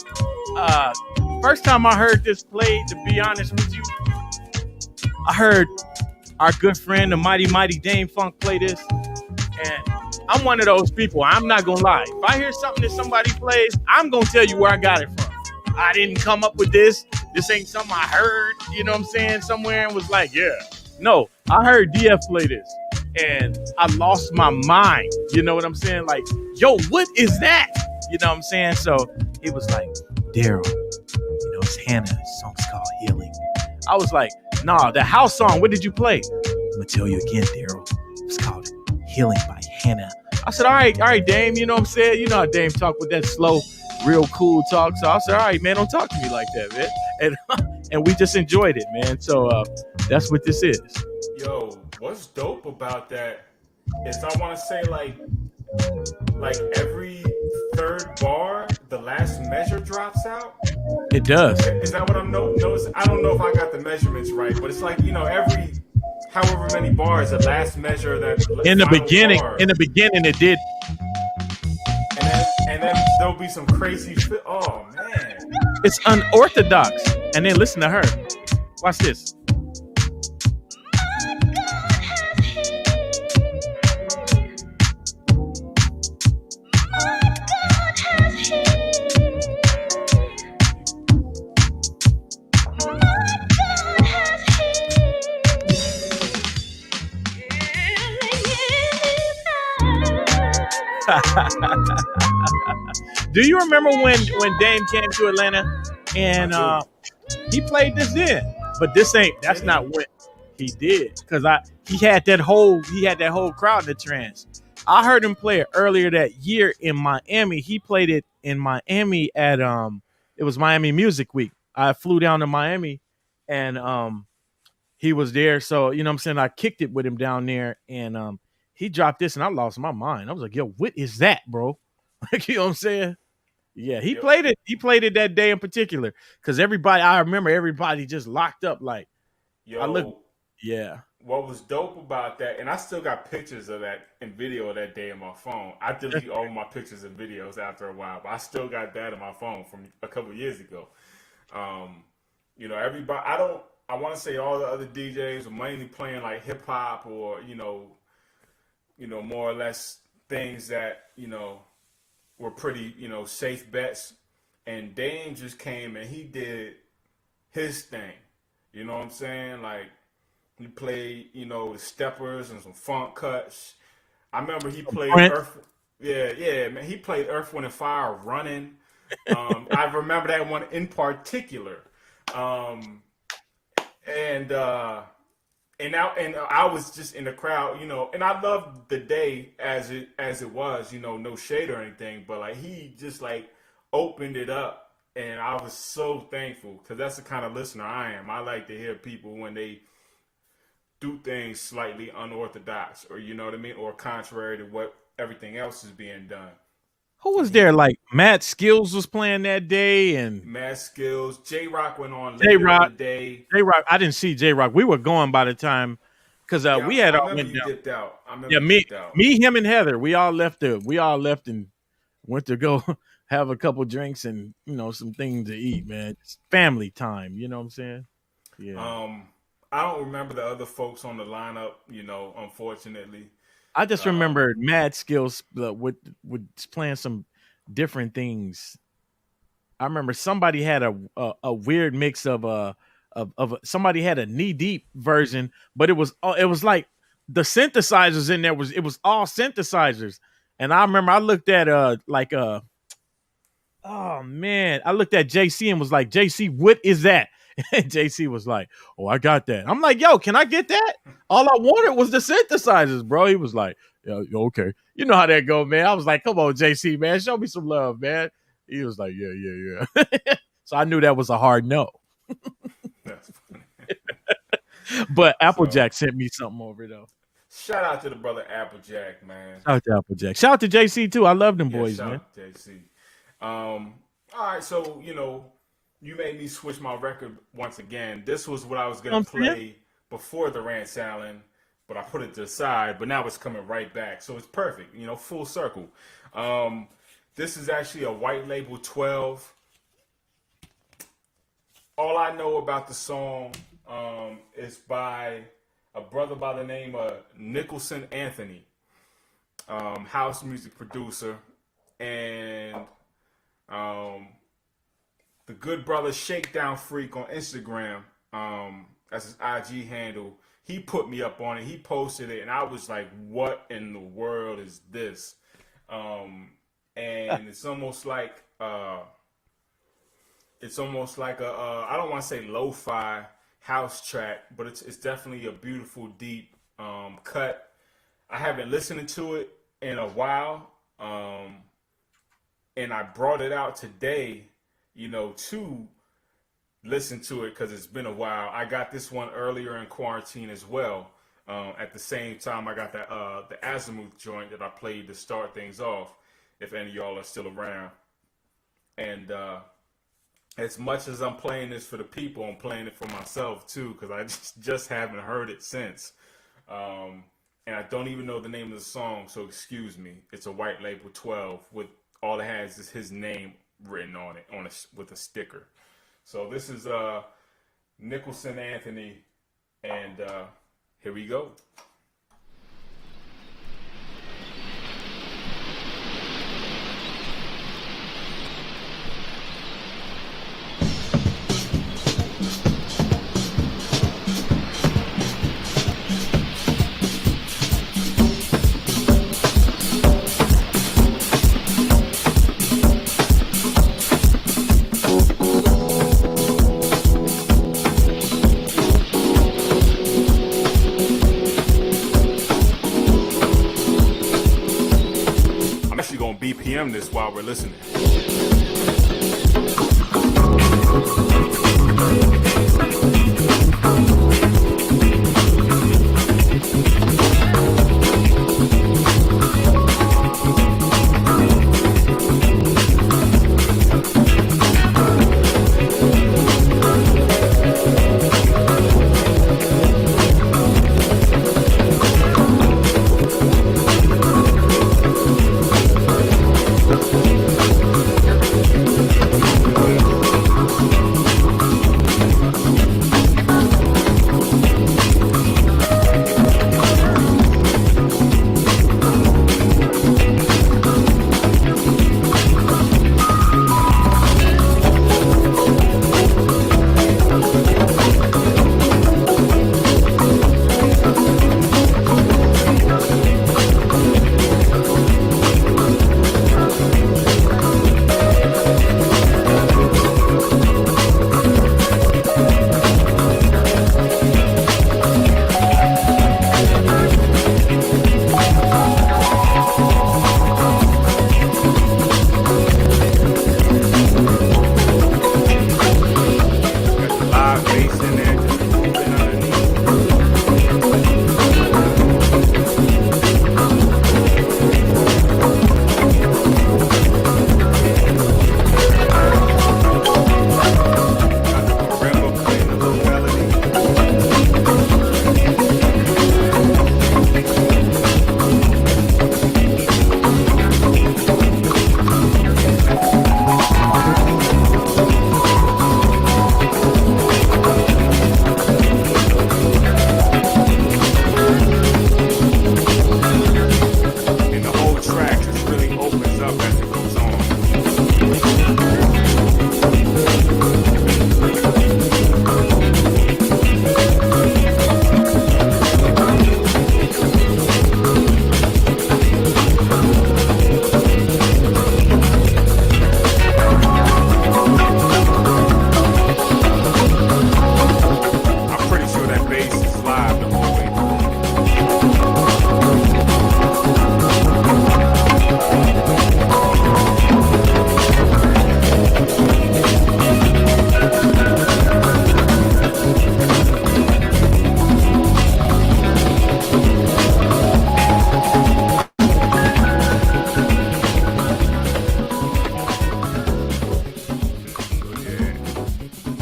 First time I heard this played, to be honest with you, I heard our good friend, the mighty Dame Funk, play this. And I'm one of those people. I'm not going to lie. If I hear something that somebody plays, I'm going to tell you where I got it from. I didn't come up with this. This ain't something I heard, you know what I'm saying, somewhere and was like, yeah. No, I heard DF play this. And I lost my mind. You know what I'm saying? Like, yo, what is that? You know what I'm saying? So he was like, Daryl, it's Hannah. The song's called Healing. I was like, nah, the house song, what did you play? I'm going to tell you again, Daryl. It's called Healing by Hannah. I said, all right, Dame. You know what I'm saying? You know how Dame talk with that slow, real cool talk. So I said, all right, man, don't talk to me like that, man. And we just enjoyed it, man. So that's what this is. Yo, what's dope about that is I want to say like every third bar, the last measure drops out. It does. Is that what I'm noticing? I don't know if I got the measurements right, but it's like, every however many bars, the last measure that In the final beginning, bar, it did. and then there'll be some crazy. Oh man, It's unorthodox. And then listen to her. Watch this. Do you remember when Dame came to Atlanta and he played this then? But that's not what he did, because he had that whole crowd in the trance. I heard him play it earlier that year in Miami. He played it in Miami at it was Miami Music Week. I flew down to Miami and he was there. So, you know what I'm saying? I kicked it with him down there and he dropped this and I lost my mind. I was like, yo, what is that, bro? Like, you know what I'm saying? Yeah, he played it. He played it that day in particular because I remember everybody just locked up. Like, yeah. What was dope about that, and I still got pictures of that and video of that day on my phone. I delete all my pictures and videos after a while, but I still got that on my phone from a couple of years ago. Everybody. I want to say all the other DJs were mainly playing like hip hop or more or less things that were pretty safe bets. And Dame just came and he did his thing. You know what I'm saying? Like, he played, the steppers and some funk cuts. I remember he played Earth. Yeah, man. He played Earth, Wind, and Fire running. I remember that one in particular. And I was just in the crowd, and I loved the day as it was, no shade or anything, but like he just like opened it up, and I was so thankful because that's the kind of listener I am. I like to hear people when they do things slightly unorthodox, or you know what I mean, or contrary to what everything else is being done. Who was there? Like Mad Skills was playing that day, and Mad Skills. J-Rock went on later in the day. J-Rock, I didn't see J-Rock. We were going by the time because we had all went down. Dipped out. Me, him, and Heather. We all left and went to go have a couple drinks and some things to eat. Man, it's family time. You know what I'm saying? Yeah. I don't remember the other folks on the lineup, unfortunately. I just remember Mad Skills with playing some different things. I remember somebody had a weird mix of somebody had a Knee Deep version, but it was like the synthesizers in there it was all synthesizers. And I remember I looked at I looked at JC and was like, JC, what is that? And JC was like, oh, I got that. I'm like, yo, can I get that? All I wanted was the synthesizers, bro. He was like, yeah, okay. You know how that go, man. I was like, come on, JC, man. Show me some love, man. He was like, yeah. So I knew that was a hard no. That's funny. But Applejack sent me something over, though. Shout out to the brother Applejack, man. Shout out to Applejack. Shout out to JC, too. I love them boys, man. Shout out to JC. All right, so, you made me switch my record once again. This was what I was going to play before the Rance Allen, but I put it to the side, but now it's coming right back. So it's perfect, full circle. This is actually a White Label 12. All I know about the song is by a brother by the name of Nicholson Anthony, house music producer, and the good brother Shakedown Freak on Instagram, as his IG handle, he put me up on it. He posted it, and I was like, "What in the world is this?" And it's almost like a I don't want to say lo-fi house track, but it's definitely a beautiful, deep cut. I haven't listened to it in a while, and I brought it out today, to listen to it because it's been a while. I got this one earlier in quarantine as well. At the same time, I got that the Azimuth joint that I played to start things off. if any of y'all are still around. And as much as I'm playing this for the people, I'm playing it for myself too, because I just haven't heard it since. And I don't even know the name of the song, so excuse me. It's a White Label 12 with all it has is his name written on it with a sticker. So this is Nicholson Anthony, and here we go. BPM this while we're listening.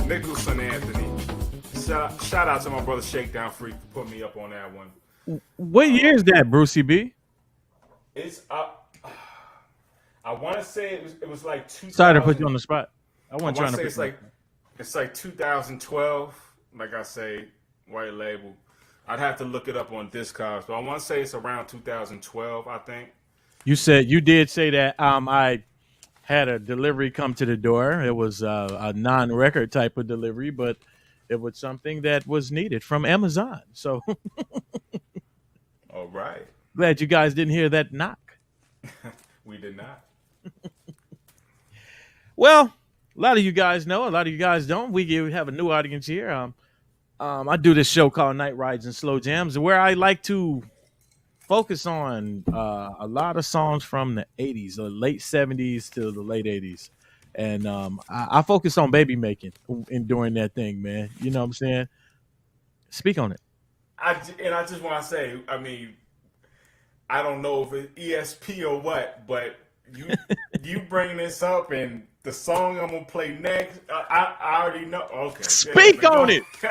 Nicholson Anthony. Shout out to my brother Shakedown Freak for putting me up on that one. What year is that, Brucey B? It's up. I want to say it was like 2000. Sorry to put you on the spot. I I wasn't want trying to to say put it's like 2012. Like I say, White Label. I'd have to look it up on Discogs, but I want to say it's around 2012. I think. You did say that I had a delivery come to the door. It was a non-record type of delivery, but it was something that was needed from Amazon. So All right. glad you guys didn't hear that knock. We did not. Well, a lot of you guys know, a lot of you guys don't. We have a new audience here. I do this show called Night Rides and Slow Jams, where I like to focus on a lot of songs from the 80s, the late 70s to the late 80s. And I focus on baby making and doing that thing, man. You know what I'm saying? Speak on it. I just want to say, I mean, I don't know if it's ESP or what, but you you bring this up and the song I'm gonna play next. I already know. Okay, yeah, Speak man. on Go it. go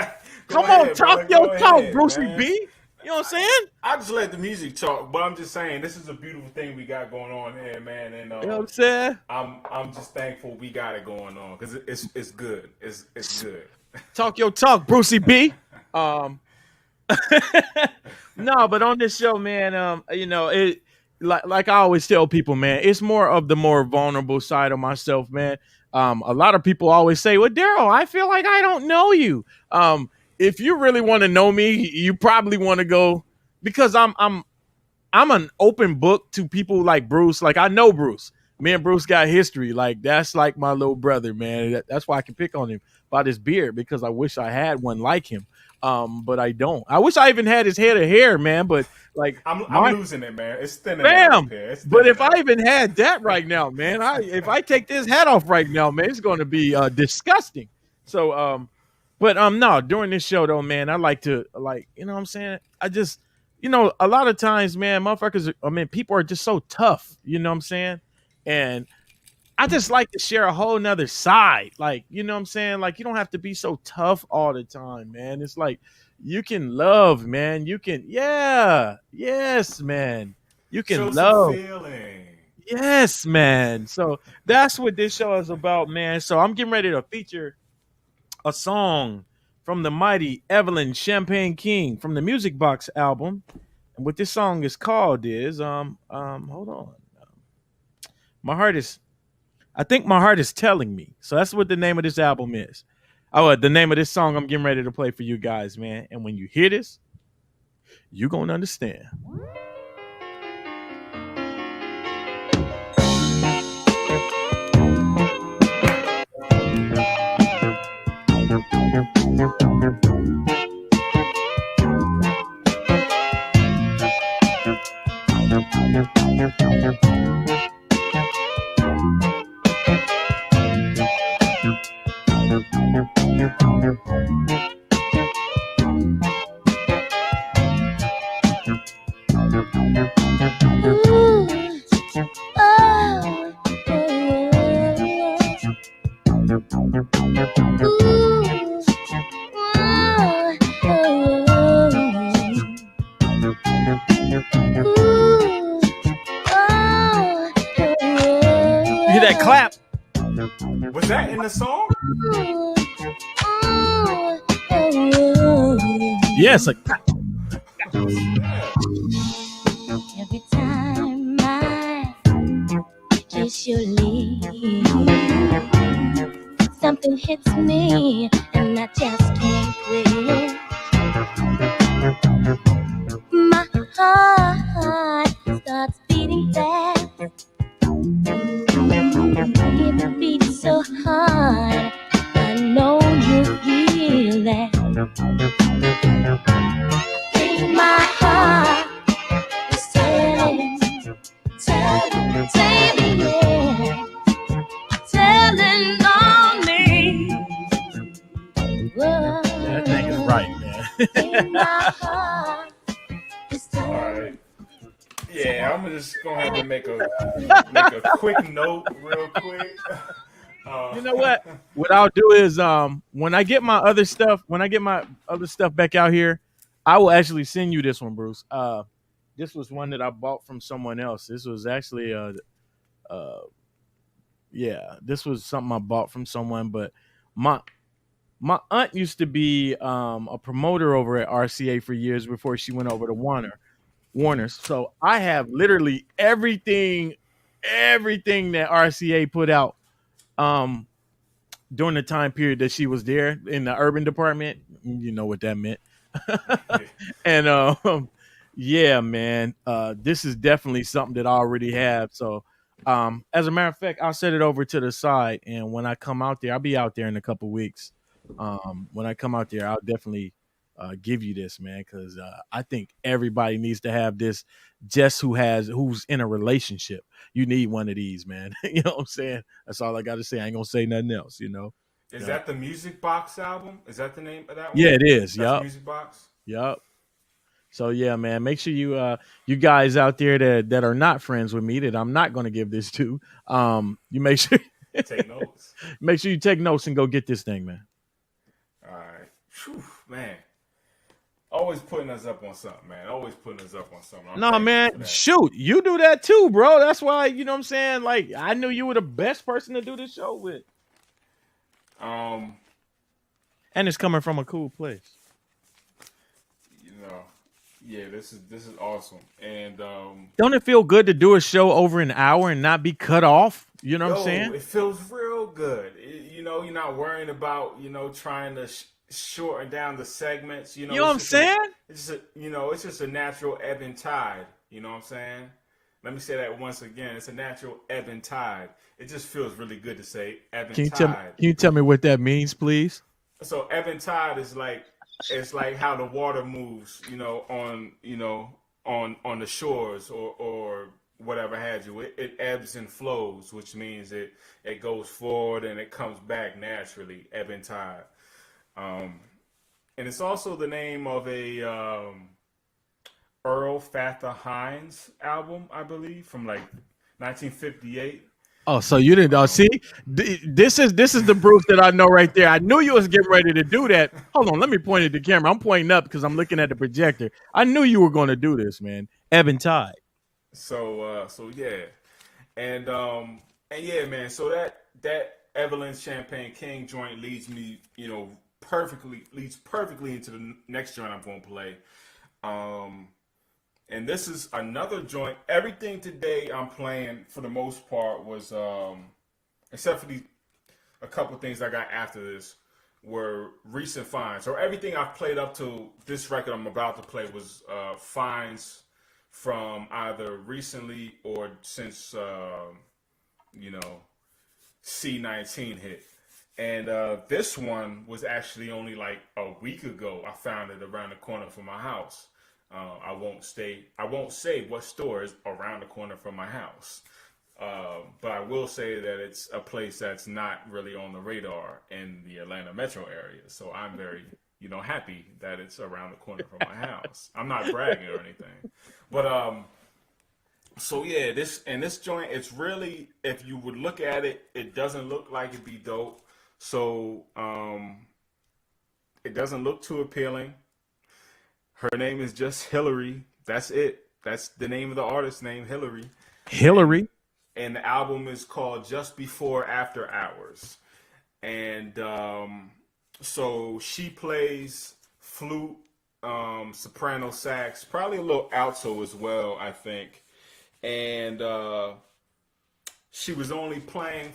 Come on, ahead, talk brother. your Go talk, ahead, Brucey man. B. You know what I'm saying? I just let the music talk, but I'm just saying this is a beautiful thing we got going on here, man. And You know what I'm saying? I'm just thankful we got it going on because it's good. It's good. Talk your talk, Brucey B. Um, no, but on this show, man, it like I always tell people, man, it's more of the more vulnerable side of myself, man. A lot of people always say, "Well, Daryl, I feel like I don't know you." If you really want to know me, you probably want to go because I'm an open book to people like Bruce. Like I know Bruce. Me and Bruce got history. Like that's like my little brother, man. That's why I can pick on him about his beard because I wish I had one like him. But I don't. I wish I even had his head of hair, man. But like I'm my losing it, man. It's thinning out up bam. here. It's But thinning if I out. even had that right now, man, if I take this hat off right now, man, it's going to be disgusting. So but no, during this show though, man, I like to like, you know what I'm saying? I just a lot of times, man, motherfuckers, I mean, people are just so tough, you know what I'm saying? And I just like to share a whole nother side. Like, you know what I'm saying? Like, you don't have to be so tough all the time, man. It's like you can love, man. You can, yeah, yes, man. You Show can some love. feeling. Yes, man. So that's what this show is about, man. So I'm getting ready to feature a song from the mighty Evelyn Champagne King from the Music Box album. And what this song is called is hold on. My heart is I think my heart is telling me. So that's what the name of this album is. Oh, the name of this song I'm getting ready to play for you guys, man. And when you hear this, you're gonna understand. You hear that clap? Was that in the song? Yes. Every time I kiss your lips, something hits me and I just can't quit. My heart starts beating fast. It beats so hard. I know you feel that. In my heart is telling yeah, telling on me. Whoa. That thing is right, man. In my heart is All telling. right. Yeah, I'm just gonna have to make a quick note, real quick. You know what? What I'll do is when I get my other stuff, back out here, I will actually send you this one, Bruce. This was one that I bought from someone else. This was actually yeah, this was something I bought from someone, but my my aunt used to be a promoter over at RCA for years before she went over to Warner's. So I have literally everything that RCA put out um during the time period that she was there in the urban department. You know what that meant. And yeah, man, this is definitely something that I already have. So as a matter of fact, I'll set it over to the side, and when I come out there, I'll be out there in a couple weeks. When I come out there, I'll definitely give you this, man, because I think everybody needs to have this. Just who's in a relationship, you need one of these, man. You know what I'm saying? That's all I got to say. I ain't gonna say nothing else. Is that the Music Box album? Is that the name of that one? Yeah, it is. That's Yup. Music Box. Yup. So yeah, man, make sure you guys out there that are not friends with me that I'm not going to give this to, you make sure Take notes. make sure you take notes and go get this thing, man. All right. Whew, man. Always putting us up on something, man. Always putting us up on something. I'm No, thankful man, for that. shoot, you do that too, bro. That's why, you know what I'm saying? Like, I knew you were the best person to do this show with. Um, And it's coming from a cool place. you know, yeah, this is awesome. And Don't it feel good to do a show over an hour and not be cut off? You know what I'm saying? it feels real good. You know, you're not worrying about, trying to shorten down the segments. You know what I'm saying? It's just it's just a natural ebb and tide. You know what I'm saying? Let me say that once again. It's a natural ebb and tide. It just feels really good to say ebb and tide. Can you tell me what that means, please? So ebb and tide is like it's like how the water moves, on on the shores or whatever have you. It ebbs and flows, which means it goes forward and it comes back naturally. Ebb and tide. And it's also the name of a Earl Father Hines album, I believe, from like 1958. Oh, so you didn't see? This is the Bruce that I know right there. I knew you was getting ready to do that. Hold on, let me point at the camera. I'm pointing up because I'm looking at the projector. I knew you were going to do this, man. Ebb and tide. So yeah, and yeah, man. So that Evelyn Champagne King joint leads me, perfectly into the next joint I'm going to play. And this is another joint. Everything today I'm playing for the most part was, except for a couple things I got after this, were recent finds. So everything I've played up to this record I'm about to play was finds from either recently or since C19 hit. And this one was actually only like a week ago. I found it around the corner from my house. I won't say what store is around the corner from my house. But I will say that it's a place that's not really on the radar in the Atlanta metro area. So I'm very, happy that it's around the corner from my house. I'm not bragging or anything. But so yeah, this joint, it's really, if you would look at it, it doesn't look like it'd be dope. So it doesn't look too appealing. Her name is just Hillary. That's it. That's the name of the artist name, Hillary. Hillary. And the album is called Just Before After Hours. And so she plays flute, soprano sax, probably a little alto as well, I think. And she was only playing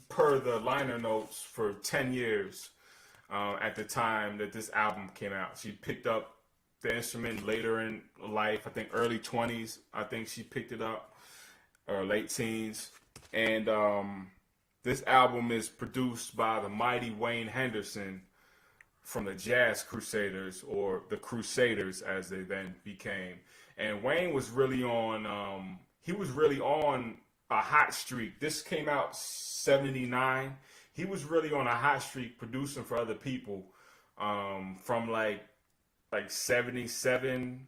per the liner notes, for 10 years at the time that this album came out. She picked up the instrument later in life, I think early 20s, I think she picked it up, or late teens. And this album is produced by the mighty Wayne Henderson from the Jazz Crusaders, or the Crusaders as they then became. And Wayne was really on a hot streak. This came out 79. He was really on a hot streak producing for other people from like 77,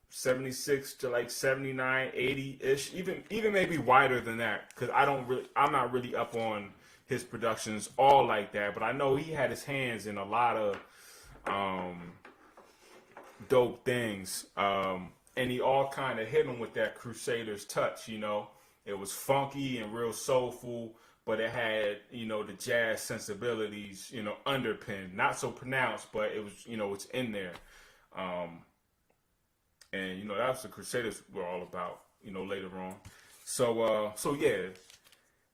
76 to like 79, 80-ish, even maybe wider than that, because I'm not really up on his productions all like that, but I know he had his hands in a lot of dope things, and he all kind of hit him with that Crusaders touch. It was funky and real soulful, but it had, the jazz sensibilities, underpinned, not so pronounced, but it was, it's in there. And that's what the Crusaders were all about, later on. So yeah,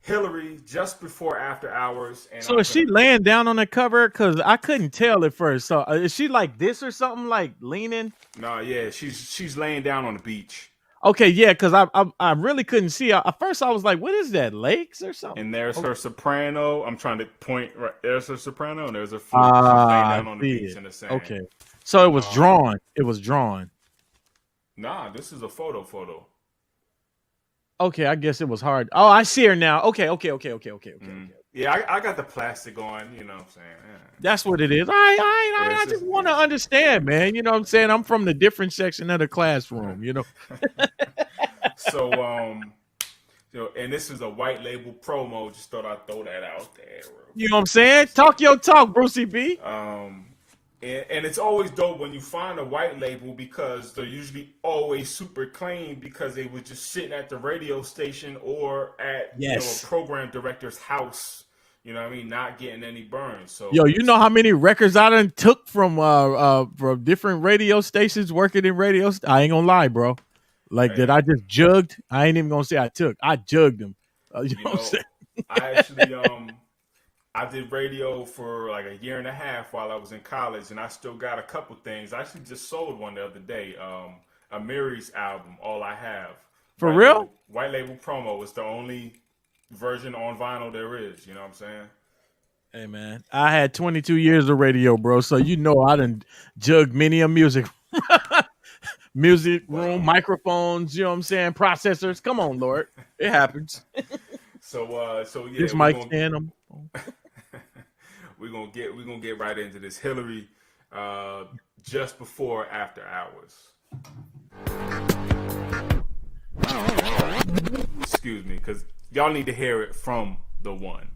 Hillary, Just Before After Hours. And So is she laying down on the cover? Because I couldn't tell at first. So is she like this or something, like leaning? No, yeah, she's laying down on the beach. Okay, yeah, because I really couldn't see. At first, I was like, "What is that? Lakes or something?" And there's her soprano. I'm trying to point. Right, there's her soprano, and there's her flute. She's laying down on the beach in the sand. Okay, so it was drawn. It was drawn. Nah, this is a photo. Okay, I guess it was hard. Oh, I see her now. Okay. Yeah, I got the plastic on. You know what I'm saying? That's what it is. Yeah, I it's just just, want to understand, man. You know what I'm saying? I'm from the different section of the classroom, you know. so and this is a white label promo. Just thought I'd throw that out there. You know what I'm saying? Talk your talk, Brucey B. And it's always dope when you find a white label because they're usually always super clean because they were just sitting at the radio station or at a program director's house. You know what I mean? Not getting any burns. So Yo, you know how many records I done took from different radio stations working in radio? I ain't gonna lie, bro. Like that, I just jugged. I ain't even gonna say I took. I jugged them. You know what I'm saying? I actually I did radio for like a year and a half while I was in college, and I still got a couple things. I actually just sold one the other day. A Mary's album, All I Have. For real? White label promo. It's the only version on vinyl there is. You know what I'm saying? Hey man, I had 22 years of radio, bro. So you know I done jugged many a music room, microphones. You know what I'm saying? Processors. Come on, Lord, it happens. So yeah, this mic stand. We're gonna get right into this. Hillary, just before after hours. Excuse me, because y'all need to hear it from the one.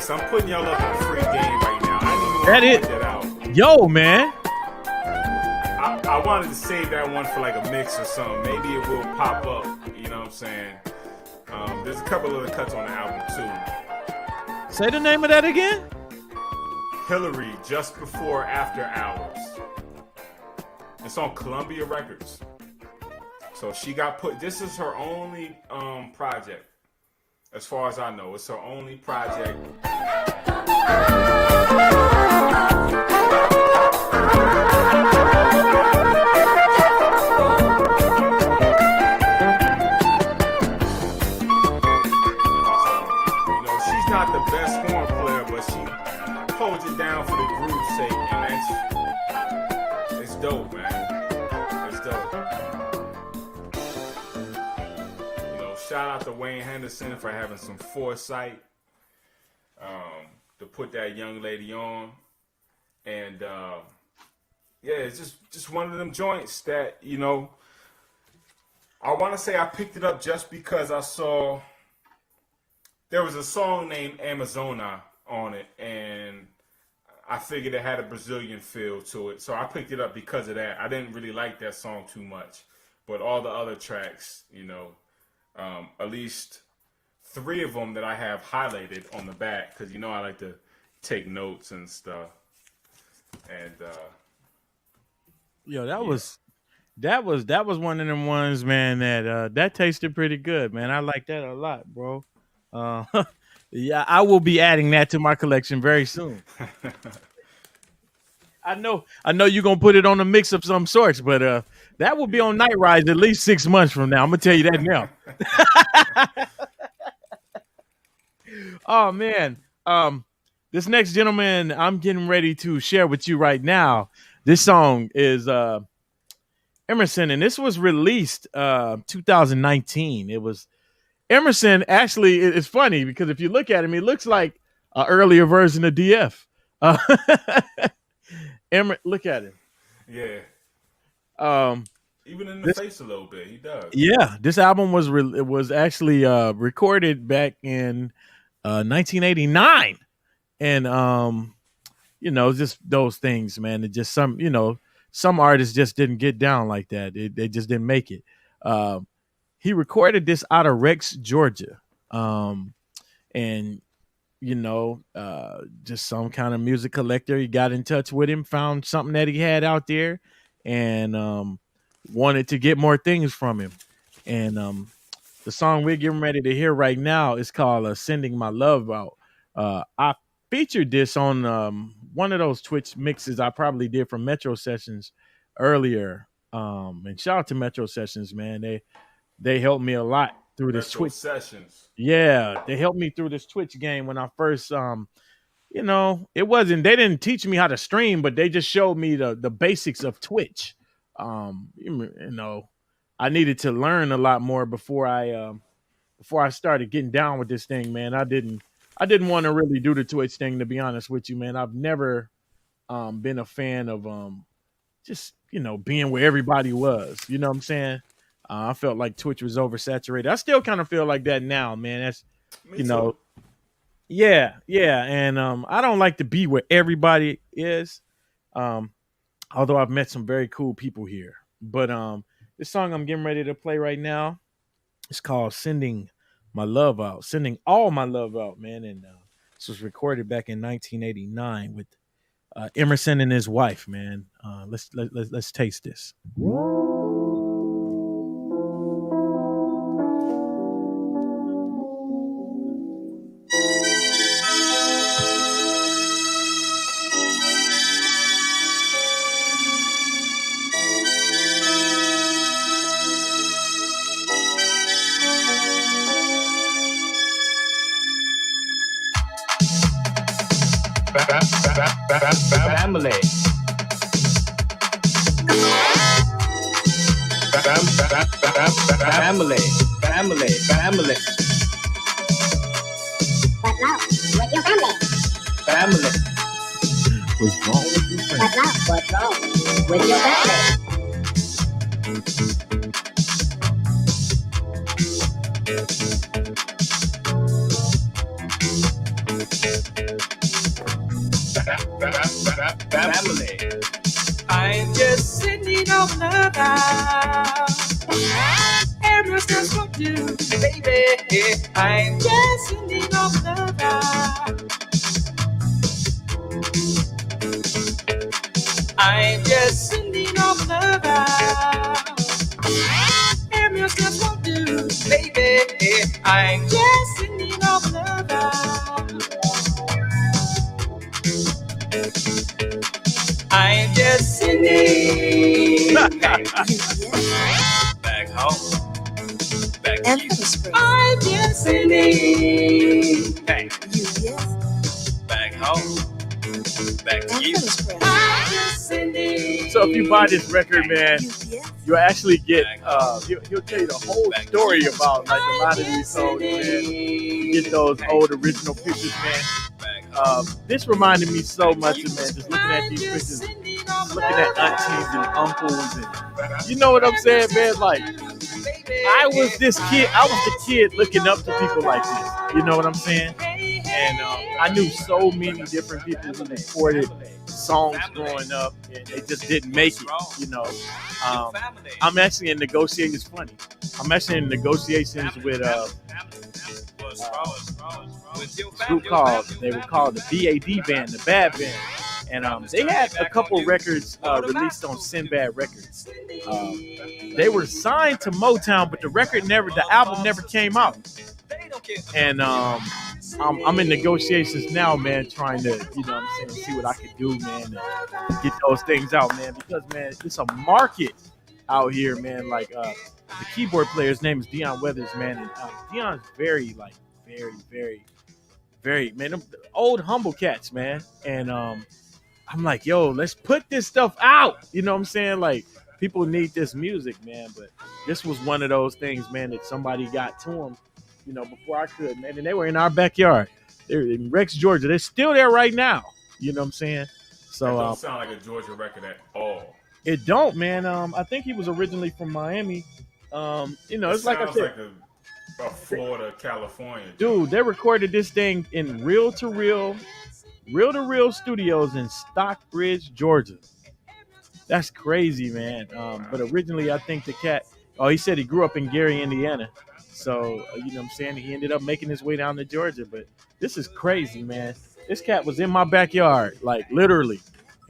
I'm putting y'all up a free game right now. I didn't even want to point that out. Yo, man. I wanted to save that one for like a mix or something. Maybe it will pop up. You know what I'm saying? There's a couple other cuts on the album too. Say the name of that again. Hillary, Just Before After Hours. It's on Columbia Records. So she got put. This is her only project. As far as I know, it's her only project. She's not the best horn player, but she holds it down for the groove's sake, and it's dope, man. It's dope. Shout out to Wayne Henderson for having some foresight to put that young lady on. And it's just one of them joints that, I want to say I picked it up just because I saw there was a song named Amazona on it, and I figured it had a Brazilian feel to it. So I picked it up because of that. I didn't really like that song too much, but all the other tracks, at least 3 of them that I have highlighted on the back, because I like to take notes and stuff. And That was one of them ones, man. That tasted pretty good, man. I like that a lot, bro. Uh, yeah, I will be adding that to my collection very soon. I know you're gonna put it on a mix of some sorts, but that will be on Night Rise at least 6 months from now. I'm gonna tell you that now. Oh man, this next gentleman I'm getting ready to share with you right now. This song is Emerson, and this was released 2019. It was Emerson. Actually, it's funny because if you look at him, he looks like an earlier version of DF. Uh, look at him. Yeah. Um, Even in the face a little bit, he does. yeah, this album was actually recorded back in 1989, and just those things, man. It just some artists just didn't get down like that. They just didn't make it. He recorded this out of Rex, Georgia, and just some kind of music collector. He got in touch with him, found something that he had out there, and wanted to get more things from him. And the song we're getting ready to hear right now is called "Sending My Love Out." I featured this on one of those Twitch mixes I probably did from Metro Sessions earlier. And shout out to Metro Sessions, man. They helped me a lot through this Retro Twitch. Sessions. Yeah, they helped me through this Twitch game when I first they didn't teach me how to stream, but they just showed me the basics of Twitch. I needed to learn a lot more before I started getting down with this thing, man. I didn't want to really do the Twitch thing, to be honest with you, man. I've never been a fan of just being where everybody was. You know what I'm saying? I felt like Twitch was oversaturated. I still kind of feel like that now, man. That's Me too. yeah, and I don't like to be where everybody is. Although I've met some very cool people here. But this song I'm getting ready to play right now, it's called "Sending My Love Out," sending all my love out, man. And this was recorded back in 1989 with Emerson and his wife, man. Let's taste this. Family. Family. What's wrong with your family? Family. What's wrong with your friend? What's wrong with your family? Family. I'm just sending all love out. Everyone's just want to, baby. I'm just sending all love out. I'm just sending all love out. Everyone's just want to, baby. I'm just sending all love out. I'm just sending back home, back to you. I'm just sending back home, back to you. I'm just sending. So if you buy this record, man, you'll actually get he'll tell you the whole story about like a lot of these songs, man. You get those old original pictures, man. This reminded me so much of, man, just looking at these pictures, looking at aunties and uncles, and you know what I'm saying, man? Like, I was the kid looking up to people like this. You know what I'm saying? And I knew so many different people who recorded songs growing up, and they just didn't make it. You know, I'm actually in negotiations. It's funny. I'm actually in negotiations with this group called the BAD band, the Bad Band. And they had a couple records released on Sinbad Records. They were signed to Motown, but the album never came out. And I'm in negotiations now, man, trying to, see what I could do, man, to get those things out, man, because, man, it's a market out here, man. Like, the keyboard player's name is Dion Weathers, man, and Dion's very, very, man, them old humble cats, man. And I'm like, yo, let's put this stuff out. You know what I'm saying? Like, people need this music, man. But this was one of those things, man, that somebody got to them, before I could, man. And they were in our backyard. They're in Rex, Georgia. They're still there right now. You know what I'm saying? So that don't sound like a Georgia record at all. It don't, man. I think he was originally from Miami. It's like I said, like a Florida, California. Dude, they recorded this thing in reel-to-reel studios in Stockbridge, Georgia. That's crazy, man. But originally, I think the cat, he said he grew up in Gary, Indiana. So, you know what I'm saying? He ended up making his way down to Georgia. But this is crazy, man. This cat was in my backyard, like, literally.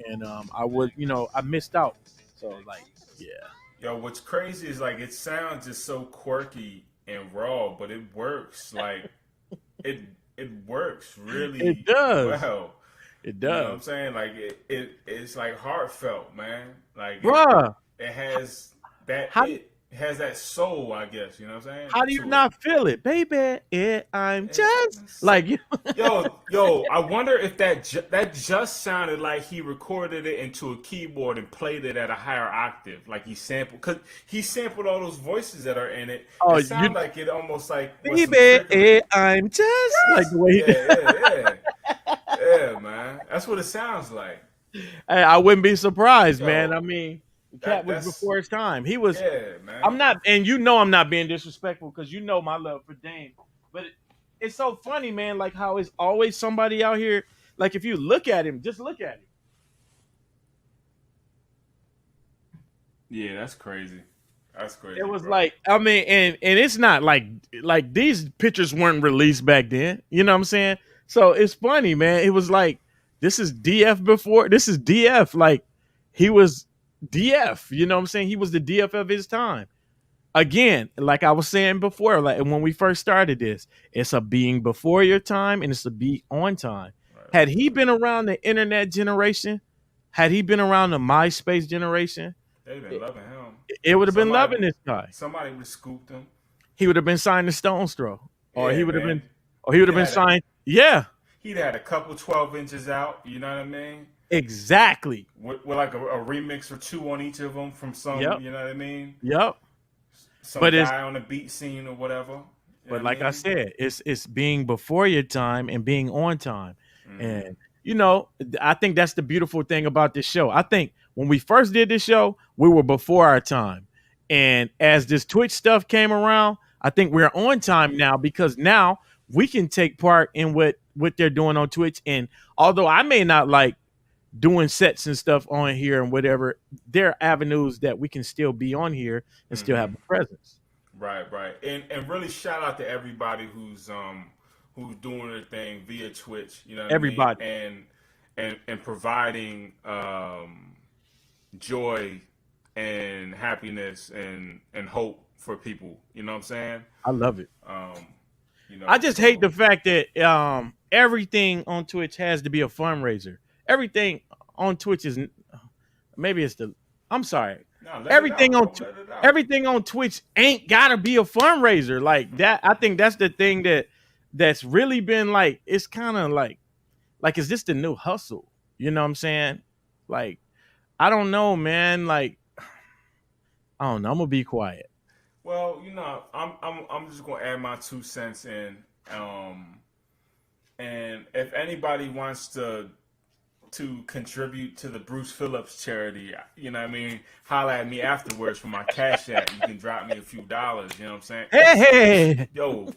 And I missed out. So, like, yeah. Yo, what's crazy is, like, it sounds just so quirky and raw, but it works. Like, it works really It does. well. It does. You know what I'm saying? Like, it's like heartfelt, man. Like, bruh, it has that it has that soul, I guess. You know what I'm saying? How do you not feel it, baby? I'm just like you. yo. I wonder if that just sounded like he recorded it into a keyboard and played it at a higher octave, like he sampled all those voices that are in it. Oh, it sounded like it almost like baby, I'm just like the way. Yeah, man. That's what it sounds like. Hey, I wouldn't be surprised, man. I mean, the cat was before his time. He was. Yeah, man. I'm not, and I'm not being disrespectful because my love for Dame. But it's so funny, man. Like how it's always somebody out here. Like if you look at him, just look at him. Yeah, that's crazy. That's crazy. It was bro. like, I mean, and it's not like these pictures weren't released back then. You know what I'm saying? So it's funny, man. It was like, this is DF before. This is DF. Like, he was DF. You know what I'm saying? He was the DF of his time. Again, like I was saying before, like when we first started this, it's a being before your time and it's a be on time. Right. Had he been around the internet generation, had he been around the MySpace generation, they'd been loving him. It would have been loving this guy. Somebody would have scooped him. He would have been signed to Stone's Throw. Or he would have been signed. Yeah. He'd had a couple 12 inches out, you know what I mean? Exactly. With like a remix or two on each of them from some, you know what I mean? Yep. Some guy on the beat scene or whatever. But like I said, it's being before your time and being on time. Mm-hmm. And, I think that's the beautiful thing about this show. I think when we first did this show, we were before our time. And as this Twitch stuff came around, I think we're on time now because now we can take part in what they're doing on Twitch. And although I may not like doing sets and stuff on here and whatever, there are avenues that we can still be on here and still have a presence. Right. And really shout out to everybody who's doing their thing via Twitch, you know, everybody, I mean? and providing joy and happiness and hope for people. You know what I'm saying? I love it. I just hate the fact that everything on Twitch has to be a fundraiser. Everything on Twitch is I'm sorry. No, everything on Twitch ain't gotta be a fundraiser like that. I think that's the thing that's really been like, it's kind of like is this the new hustle? You know what I'm saying? Like, I don't know, man. Like, I don't know. I'm gonna be quiet. Well, I'm just gonna add my 2 cents in. And if anybody wants to contribute to the Bruce Phillips charity, you know what I mean, holla at me afterwards for my Cash App. You can drop me a few dollars, you know what I'm saying? Hey! Yo.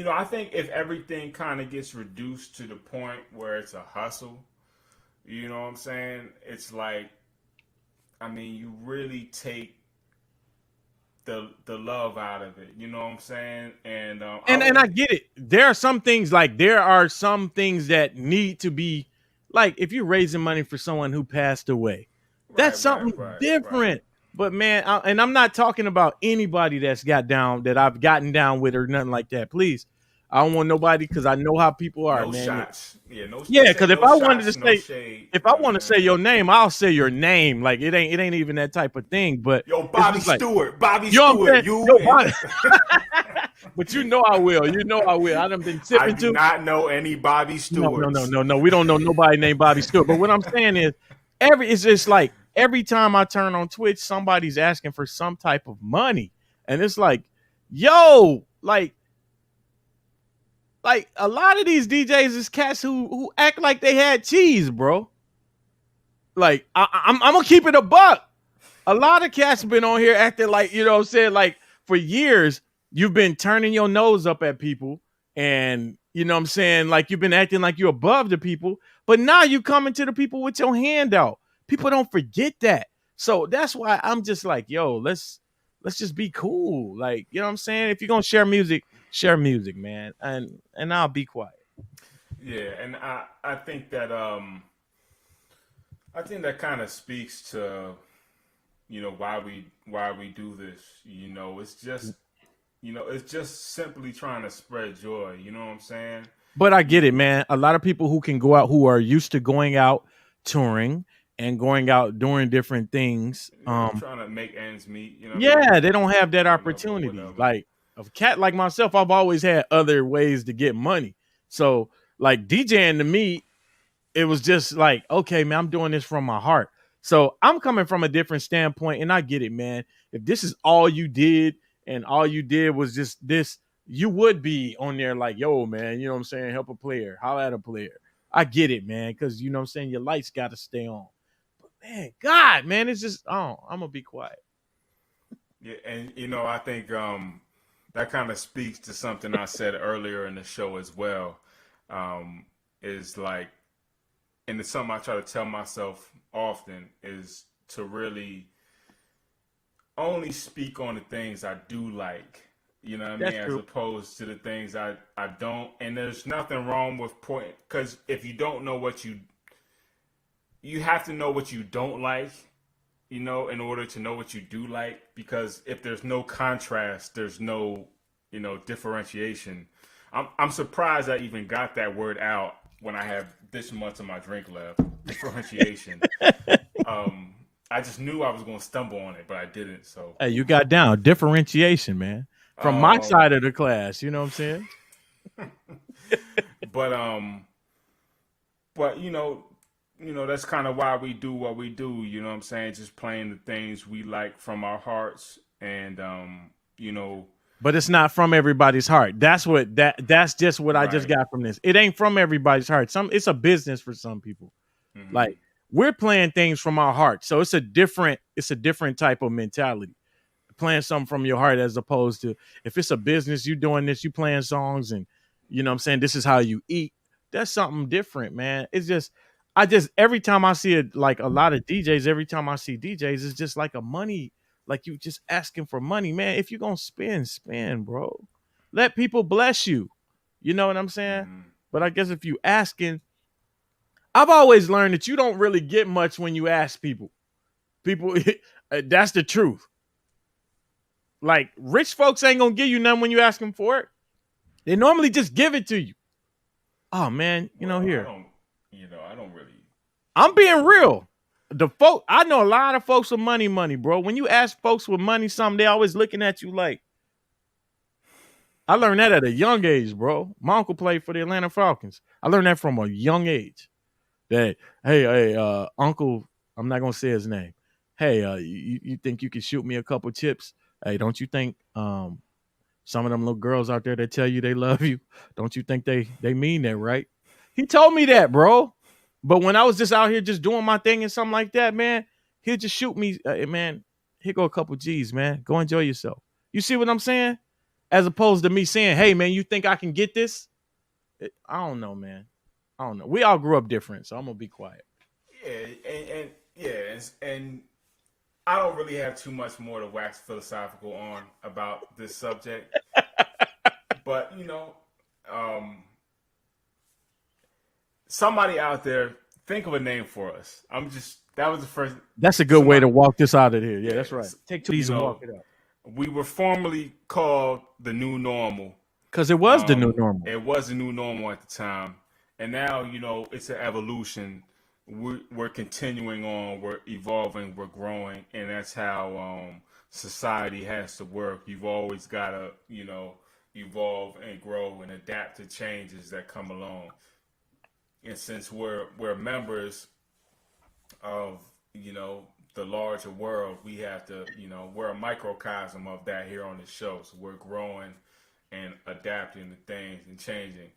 I think if everything kind of gets reduced to the point where it's a hustle, you know what I'm saying? It's like, I mean, you really take the love out of it. You know what I'm saying? And And I get it. There are some things that need to be like if you're raising money for someone who passed away, that's something right. different. But man, and I'm not talking about anybody that I've gotten down with or nothing like that. Please, I don't want nobody because I know how people are, No man. shots. Yeah, no. Yeah, They say because if no I wanted to shots, no say, shade. if You I know what want I'm to say saying? your name, I'll say your name. Like it ain't even that type of thing. But Yo, it's Bobby just like, Stewart. Bobby you know what I'm Stewart. saying? You Yo, and but you know I will. You know I will. I done been I sipping do too. not know any Bobby Stewarts. No. We don't know nobody named Bobby Stewart. But what I'm saying is, it's just like every time I turn on Twitch, somebody's asking for some type of money, and it's like, yo, like a lot of these DJs is cats who act like they had cheese, bro. Like I'm gonna keep it a buck. A lot of cats been on here acting like, you know what I'm saying, like for years you've been turning your nose up at people and you know what I'm saying, like you've been acting like you're above the people, but now you coming to the people with your hand out. People don't forget that. So that's why I'm just like, yo, let's just be cool. Like, you know what I'm saying? If you're gonna share music, man. And I'll be quiet. Yeah, and I think that kind of speaks to why we do this. It's just simply trying to spread joy. You know what I'm saying? But I get it, man. A lot of people who can go out, who are used to going out touring and going out doing different things. Trying to make ends meet. You know what I Yeah, mean? they don't have that Or opportunity. whatever. Like a cat like myself, I've always had other ways to get money. So like DJing to me, it was just like, okay, man, I'm doing this from my heart. So I'm coming from a different standpoint, and I get it, man. If this is all you did, and all you did was just this, you would be on there like, yo, man, you know what I'm saying? Help a player, holla at a player. I get it, man, because you know what I'm saying, your lights got to stay on. But man, God, man, it's just, oh, I'm gonna be quiet. Yeah, and I think that kind of speaks to something I said earlier in the show as well. Is like, and it's something I try to tell myself often is to really only speak on the things I do like. You know what I mean? That's As true. opposed to the things I don't. And there's nothing wrong with point, because if you don't know you have to know what you don't like, in order to know what you do like. Because if there's no contrast, there's no, differentiation. I'm surprised I even got that word out when I have this much of my drink left. Differentiation. I just knew I was going to stumble on it, but I didn't. So, Hey, you got down differentiation, man. From my um, side of the class, you know what I'm saying? but that's kind of why we do what we do. You know what I'm saying? Just playing the things we like from our hearts, and But it's not from everybody's heart. That's just what I just right. got from this. It ain't from everybody's heart. It's a business for some people. Hmm. Like we're playing things from our heart. So it's a different type of mentality. Playing something from your heart as opposed to if it's a business, you doing this, you playing songs and you know what I'm saying, this is how you eat. That's something different, man. It's just I just every time I see it like a lot of DJs, every time I see DJs, it's just like a money, like you just asking for money, man. If you're gonna spend, bro. Let people bless you. You know what I'm saying? Hmm. But I guess if you asking, I've always learned that you don't really get much when you ask people. People, that's the truth. Like rich folks ain't gonna give you nothing when you ask them for it. They normally just give it to you. Oh man, Well, here. I don't really. I'm being real. The folk I know a lot of folks with money, bro. When you ask folks with money something, they always looking at you like. I learned that at a young age, bro. My uncle played for the Atlanta Falcons. I learned that from a young age. That uncle, I'm not gonna say his name. Hey, you think you can shoot me a couple chips? Hey, don't you think some of them little girls out there that tell you they love you, don't you think they mean that, right? He told me that, bro. But when I was just out here just doing my thing and something like that, man, he'll just shoot me, man. Here go a couple G's, man. Go enjoy yourself. You see what I'm saying? As opposed to me saying, hey, man, you think I can get this? I don't know, man. I don't know. We all grew up different, so I'm gonna be quiet. Yeah, and yeah, and I don't really have too much more to wax philosophical on about this subject, but um, somebody out there think of a name for us. That was the first. That's a good way to walk this out of here. Yeah, that's right. Take two of these and walk it out. We were formerly called the new normal. Because it was the new normal. It was the new normal at the time. And now, it's an evolution. We're continuing on. We're evolving. We're growing. And that's how society has to work. You've always got to, evolve and grow and adapt to changes that come along. And since we're members of, the larger world, we have to, we're a microcosm of that here on the show. So we're growing and adapting to things and changing,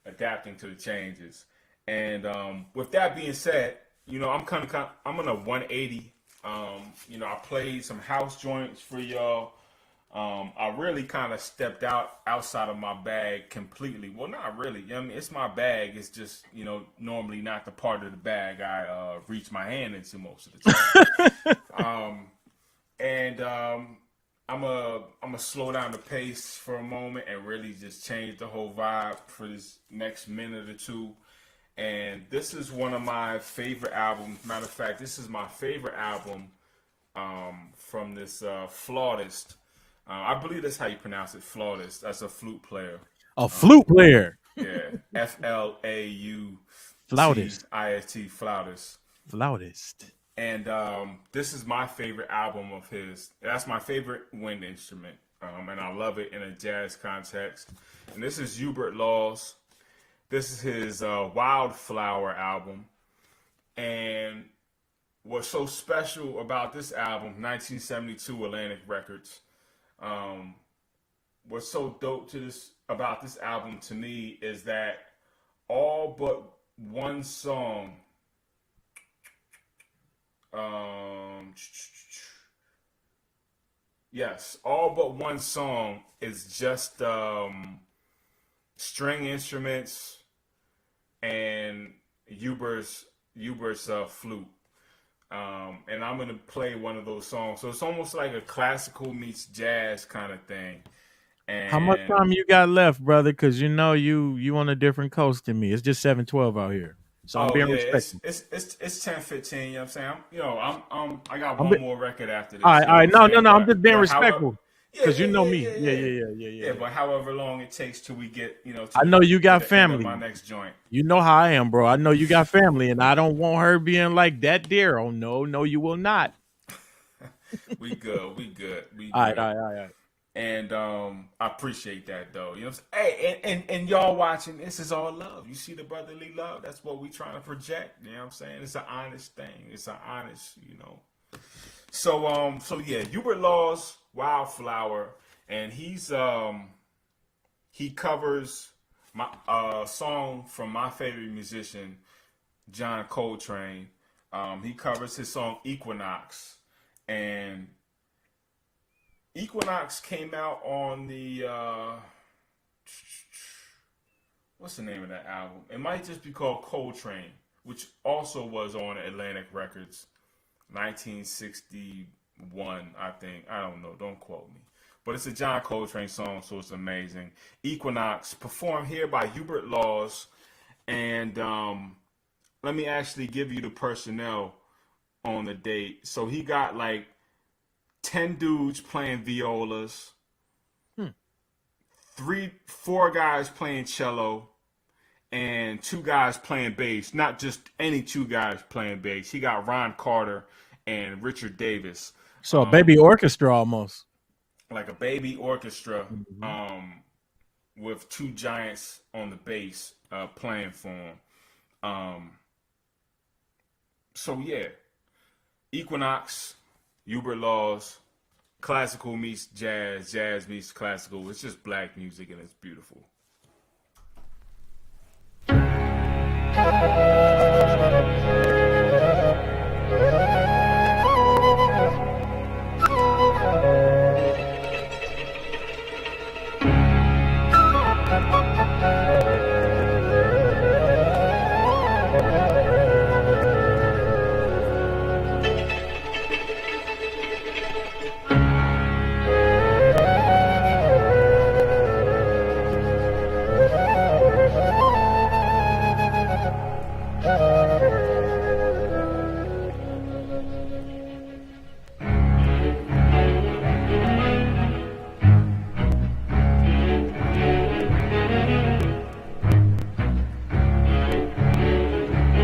adapting to the changes. And with that being said, I'm on a 180. I played some house joints for y'all. I really kind of stepped outside of my bag completely. Well, not really. I mean, it's my bag. It's just, normally not the part of the bag I reach my hand into most of the time. I'm gonna slow down the pace for a moment and really just change the whole vibe for this next minute or two. And this is one of my favorite albums. Matter of fact, this is my favorite album from this flautist. I believe that's how you pronounce it, flautist. That's a flute player. A flute player. Yeah, Flautist. Flautist. IST, flautist. Flautist. And this is my favorite album of his. That's my favorite wind instrument, and I love it in a jazz context. And this is Hubert Laws. This is his Wildflower album. And what's so special about this album, 1972 Atlantic Records, what's so dope about this album to me is that all but one song, yes, all but one song is just string instruments and Hubert's flute. And I'm gonna play one of those songs. So it's almost like a classical meets jazz kind of thing. And how much time you got left, brother? Because you on a different coast than me. It's just 7:12 out here. So I'm being respectful. It's 10:15. You know what I'm saying? I got one more record after this. All right. No. I'm just being respectful. However, because me. Yeah, but however long it takes till we get, I know you got family. My next joint. You know how I am, bro. I know you got family, and I don't want her being like that. Daryl, no, you will not. We good. All right. And I appreciate that, though. You know what I'm saying? Hey, and y'all watching, this is all love. You see the brotherly love? That's what we trying to project. You know what I'm saying? It's an honest thing. It's an honest, So yeah, Hubert Laws, Wildflower, and he covers my song from my favorite musician, John Coltrane. He covers his song Equinox, and Equinox came out on the what's the name of that album? It might just be called Coltrane, which also was on Atlantic Records, 1961, I think. I don't know. Don't quote me. But it's a John Coltrane song, so it's amazing. Equinox, performed here by Hubert Laws. And let me actually give you the personnel on the date. So he got like 10 dudes playing violas, 4 guys playing cello, and 2 guys playing bass. Not just any 2 guys playing bass. He got Ron Carter and Richard Davis. So a baby orchestra almost. Like a baby orchestra, with 2 giants on the bass playing for him. So yeah, Equinox, Hubert Laws, classical meets jazz, jazz meets classical. It's just black music and it's beautiful.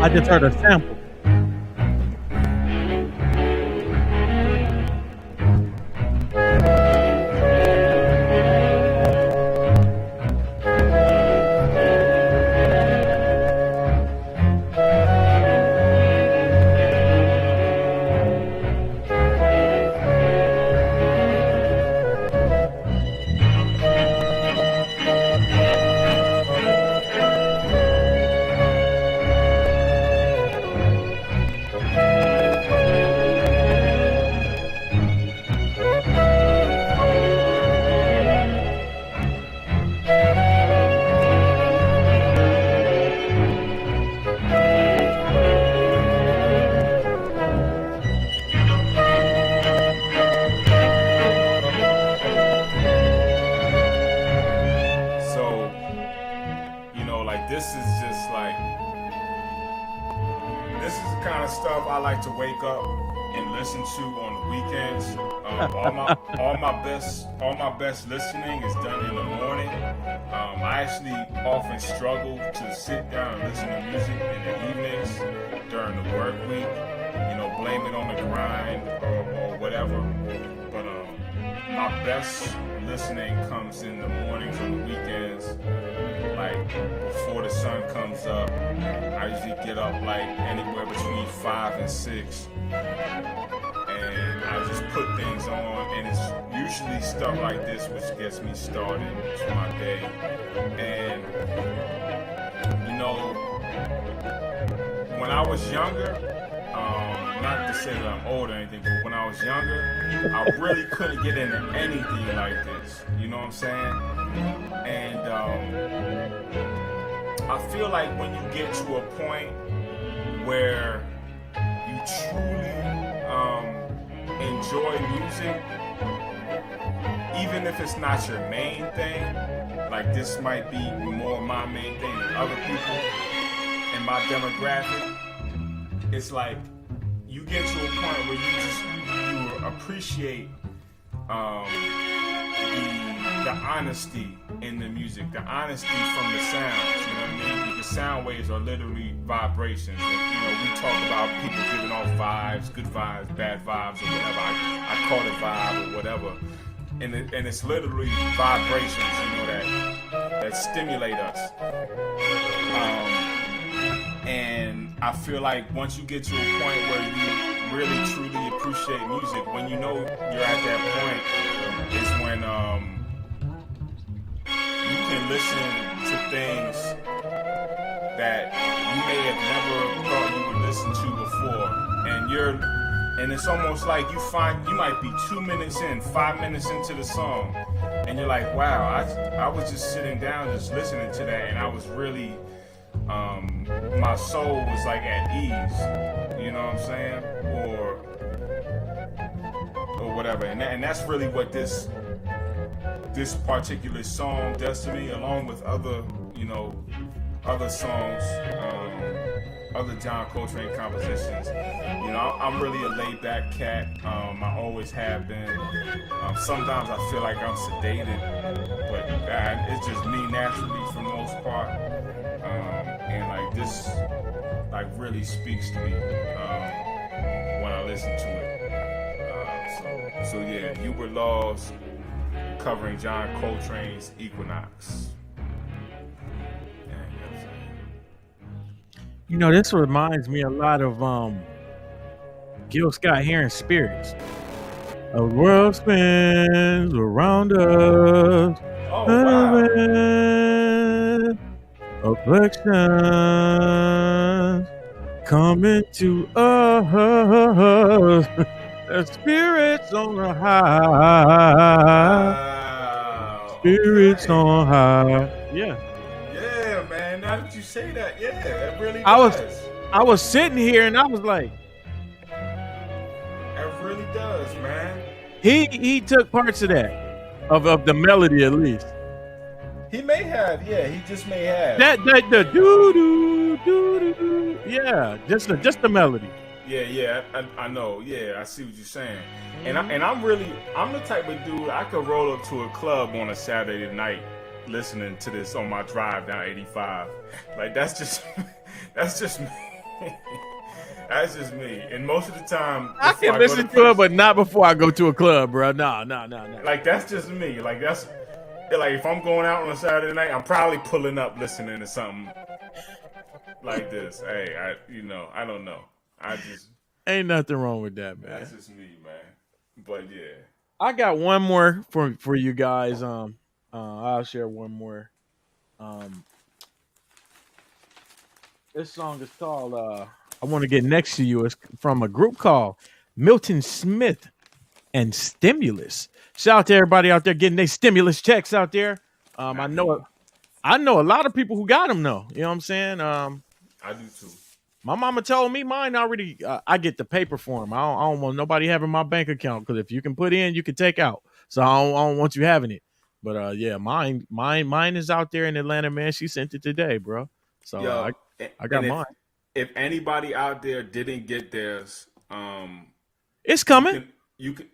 I just heard a sample. So, like this is just like this is the kind of stuff I like to wake up and listen to on the weekends. All my best listening is done in the morning. I actually often struggle to sit down and listen to music in the evenings during the work week. Blame it on the grind or whatever. But my best listening comes in the mornings on the weekends, like before the sun comes up. I usually get up like anywhere between 5 and 6, and I just put things on, and it's usually stuff like this which gets me started to my day. And when I was younger, not to say that I'm old or anything, but when I was younger, I really couldn't get into anything like this. You know what I'm saying? And I feel like when you get to a point where you truly enjoy music, even if it's not your main thing, like this might be more my main thing than other people in my demographic, it's like you get to a point where you appreciate the honesty in the music, the honesty from the sounds. You know what I mean? Because sound waves are literally vibrations. And, we talk about people giving off vibes, good vibes, bad vibes, or whatever. I call it vibe or whatever. And it's literally vibrations, that stimulate us. And I feel like once you get to a point where you really truly appreciate music, when you're at that point, is when you can listen to things that you may have never thought you would listen to before, and it's almost like you might be 2 minutes in, 5 minutes into the song, and you're like, wow, I was just sitting down just listening to that, and I was really my soul was like at ease, you know what I'm saying, or whatever, and that's really what this particular song does to me, along with other songs, other John Coltrane compositions. I'm really a laid-back cat. I always have been. Sometimes I feel like I'm sedated, but it's just me naturally for the most part. And like this, like really speaks to me when I listen to it. So yeah, Hubert Laws covering John Coltrane's Equinox. This reminds me a lot of Gil Scott-Heron's Spirits. The world spins around us. Oh, wow. Afflictions coming to us. The spirits on the high. Wow. Spirits Okay. on high. Yeah. Yeah, man. Now that you say that, yeah, it really does. I was sitting here and I was like, It really does, man. he took parts of that, of the melody at least. He may have, yeah. He just may have. That the doo doo doo doo. Yeah, just the melody. Yeah, I know. Yeah, I see what you're saying. And I'm the type of dude, I could roll up to a club on a Saturday night listening to this on my drive down 85. Like that's just me. That's just me. And most of the time, I before can I go listen to it, places, but not before I go to a club, bro. No, no, no, no. like that's just me. Like that's like if I'm going out on a Saturday night, I'm probably pulling up listening to something like this. Hey, I don't know. I just Ain't nothing wrong with that, man. that's just me, man. But yeah, I got one more for you guys. I'll share one more. Um, this song is called "I Want to Get Next to You." It's from a group called Milton Smith and Stimulus. Shout out to everybody out there getting their stimulus checks out there. not me. I know a lot of people who got them though. You know what I'm saying? I do too. My mama told me mine already. I get the paper form. I don't want nobody having my bank account because if you can put in, you can take out. So I don't want you having it. But yeah, mine is out there in Atlanta, man. She sent it today, bro. So Yo, I got and mine. if anybody out there didn't get theirs, It's you coming. can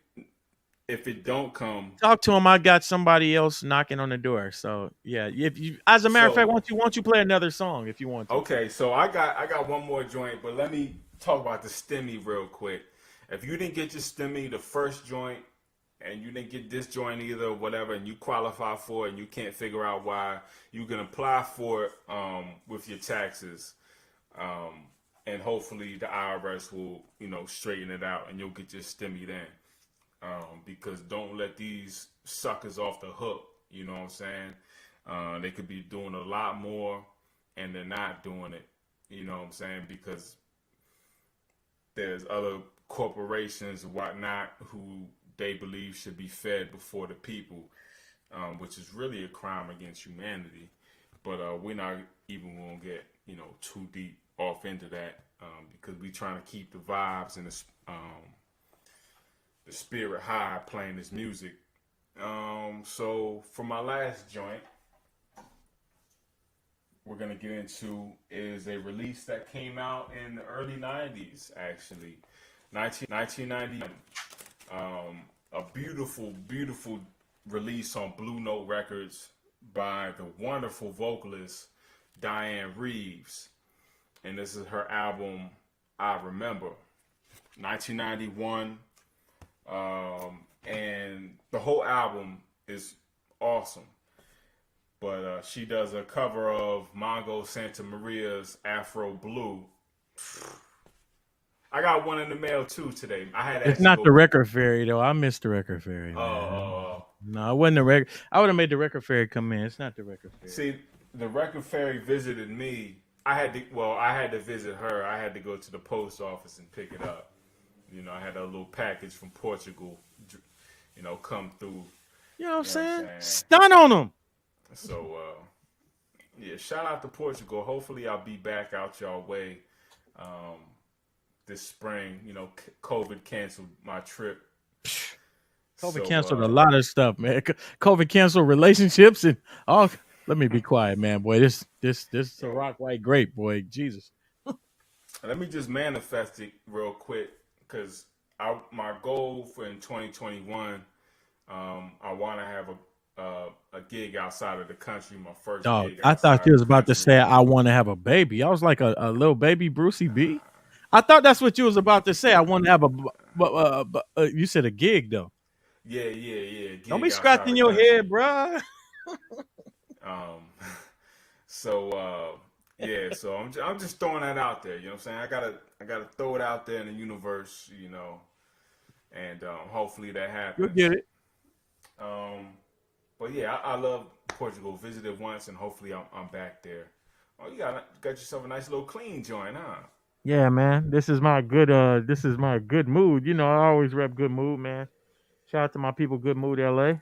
if it don't come, Talk to him. I got somebody else knocking on the door. So yeah, if you, as a matter of fact, so why don't you play another song if you want to? okay, so I got one more joint, but let me talk about the stimmy real quick. If you didn't get your stimmy, the first joint, and you didn't get this joint either, or whatever, and you qualify for it, and you can't figure out why, you can apply for it with your taxes, and hopefully the IRS will straighten it out, and you'll get your stimmy then. Because don't let these suckers off the hook. You know what I'm saying? They could be doing a lot more, and they're not doing it. You know what I'm saying? Because there's other corporations and whatnot who they believe should be fed before the people, which is really a crime against humanity. But we're not even going to get too deep off into that because we're trying to keep the vibes and the spirit high playing this music. So for my last joint, we're gonna get into is a release that came out in the early '90s, actually, 1991. A beautiful, beautiful release on Blue Note Records by the wonderful vocalist Diane Reeves, and this is her album I Remember, 1991. And the whole album is awesome. But she does a cover of Mongo Santa Maria's Afro Blue. I got one in the mail too today. I had It's not the Record Fairy though. I missed the Record Fairy. Oh, No, it wasn't the record. I would have made the Record Fairy come in. It's not the Record Fairy. see, the Record Fairy visited me. I had to visit her. I had to go to the post office and pick it up. I had a little package from Portugal, come through. You know what I'm saying? Stun on them. So, yeah, shout out to Portugal. Hopefully, I'll be back out y'all way this spring. COVID canceled my trip. COVID canceled a lot of stuff, man. COVID canceled relationships and all. Let me be quiet, man, boy. This is a rock white grape, boy. Jesus. Let me just manifest it real quick. Because my goal for in 2021, I want to have a gig outside of the country. My first gig. I thought you was about to say I want to have a baby. I was like a little baby Brucey B. I thought that's what you was about to say. I want to have you said a gig though. Yeah. Gig Don't be scratching your head, bruh. So yeah, so I'm just throwing that out there. You know what I'm saying? I gotta throw it out there in the universe. And hopefully that happens. You'll get it. But yeah, I love Portugal. Visited once, and hopefully I'm back there. Oh, you got yourself a nice little clean joint, huh? Yeah, man. This is my good mood. I always rep Good Mood, man. Shout out to my people, Good Mood LA.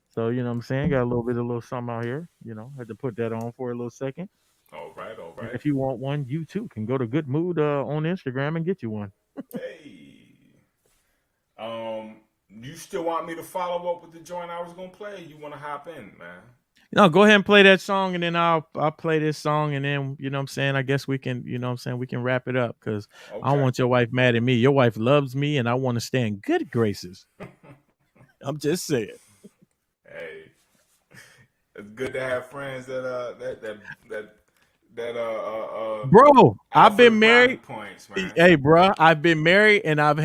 So, you know what I'm saying? Got a little something out here. Had to put that on for a little second. All right. And if you want one, you too can go to Good Mood on Instagram and get you one. Hey. You still want me to follow up with the joint I was gonna play? You want to hop in, man? No, go ahead and play that song, and then I'll play this song, and then you know what I'm saying. I guess we can, we can wrap it up because I don't want your wife mad at me. Your wife loves me, and I want to stay in good graces. I'm just saying. Hey, it's good to have friends that that Bro, I've Alfred been brownie married. points, man. Hey, bro, I've been married and I've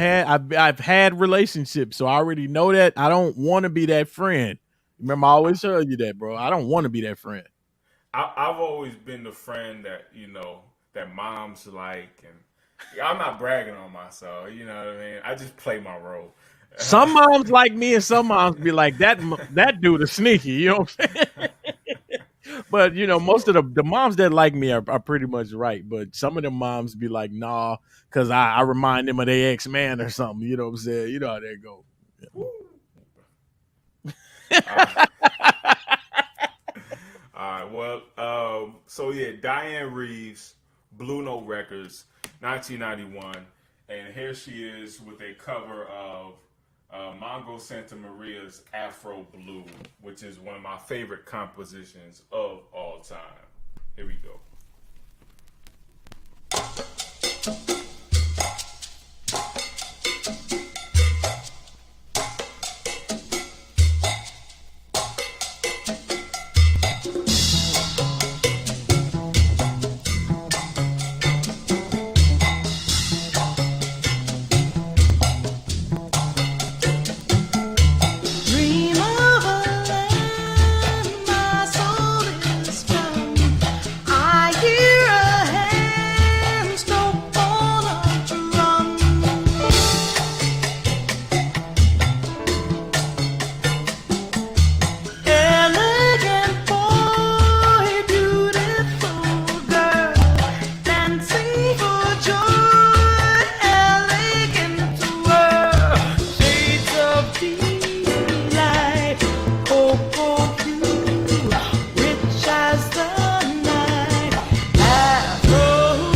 had relationships, so I already know that I don't want to be that friend. Remember, I always tell you that, bro. I don't want to be that friend. I've always been the friend that that moms like, and I'm not bragging on myself. You know what I mean? I just play my role. Some moms like me, and some moms be like that dude is sneaky. You know what I'm saying? But most of the moms that like me are pretty much right. But some of the moms be like, nah, because I remind them of their ex-man or something. You know what I'm saying? You know how that go. Uh, all right. Well, so yeah, Diane Reeves, Blue Note Records, 1991, and here she is with a cover of Mongo Santa Maria's Afro Blue, which is one of my favorite compositions of all time. Here we go. Dream of a land my soul is found. I hear a hand stroke on a drum. Elegant boy, beautiful girl, dancing for joy, elegant world, shades of delight, oh, you, rich as the night, Afro.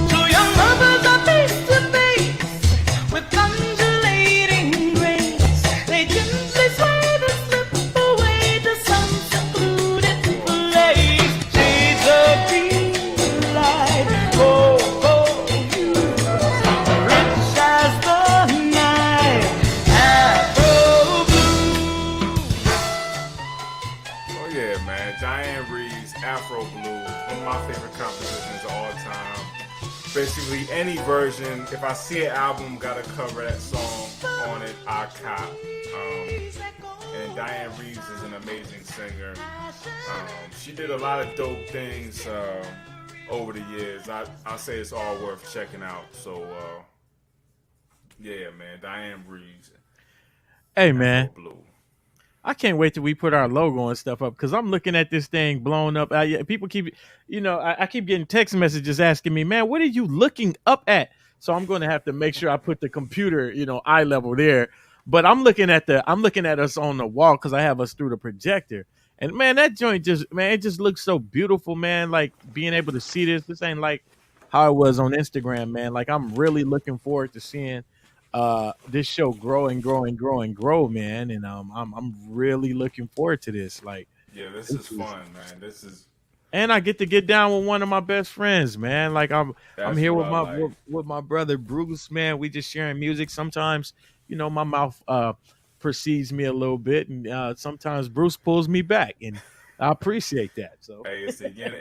Two young lovers are face to face with undulating grace. They gently sway to slip away to some secluded place. Shades of green light, oh, you, rich as the night, Afro blue. Oh yeah, man. Diane Reeves, Afro Blue, one of my favorite compositions of all time. Basically, any version, if I see an album got to cover that song on it, I cop. And Diane Reeves is an amazing singer. She did a lot of dope things over the years. I say it's all worth checking out. So, yeah, man. Diane Reeves, Hey, man. Afro Blue. I can't wait till we put our logo and stuff up because I'm looking at this thing blown up. People keep, I keep getting text messages asking me, man, what are you looking up at? So I'm going to have to make sure I put the computer, eye level there. But I'm looking at us on the wall because I have us through the projector. And man, that joint it just looks so beautiful, man. Like being able to see this. This ain't like how it was on Instagram, man. Like I'm really looking forward to seeing this show grow and grow and grow and grow, man. And I'm really looking forward to this. Like, Yeah, this is fun, man. This is and I get to get down with one of my best friends, man. Like I'm That's here what with I my like. with my brother Bruce, man. We just sharing music. Sometimes, my mouth precedes me a little bit, and sometimes Bruce pulls me back, and I appreciate that. So Hey, it's a yin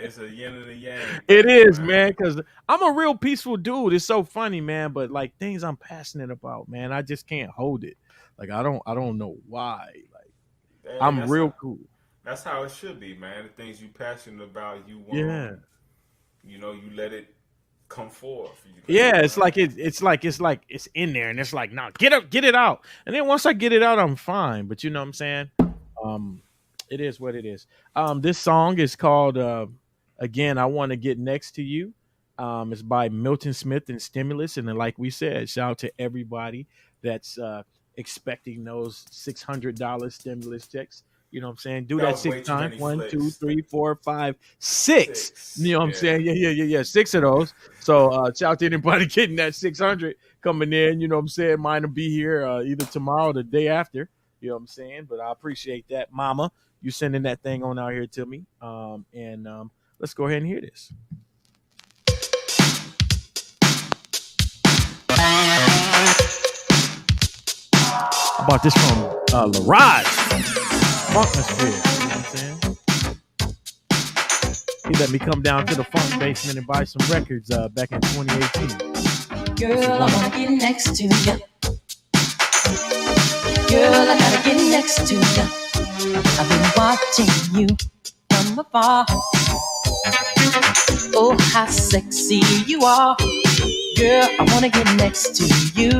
and a yang. it thing, is, man, because I'm a real peaceful dude. It's so funny, man. But like things I'm passionate about, man, I just can't hold it. Like I don't know why. Like Hey, I'm real cool. that's how it should be, man. The things you passionate about, you want. Yeah. You let it come forth. Yeah, it's like it's in there, and it's like, nah, get it out. And then once I get it out, I'm fine. But you know what I'm saying? Um, it is what it is. This song is called again, I Want to Get Next to You. It's by Milton Smith and Stimulus. And then, like we said, shout out to everybody that's expecting those $600 stimulus checks. You know what I'm saying? Do That that was way 6 too times. many 1, flicks. 2, 3, 4, 5, 6. Six. You know what I'm Yeah. saying? Yeah. 6 of those. So shout out to anybody getting that 600 coming in. You know what I'm saying? Mine will be here either tomorrow or the day after. You know what I'm saying? But I appreciate that, Mama. You sending that thing on out here to me. And let's go ahead and hear this. I bought this from Laraj Funkmosphere. You know what I'm saying? He let me come down to the funk basement and buy some records back in 2018. Girl, I wanna get next to you. Girl, I gotta get next to you. I've been watching you from afar. Oh, how sexy you are. Girl, I wanna get next to you.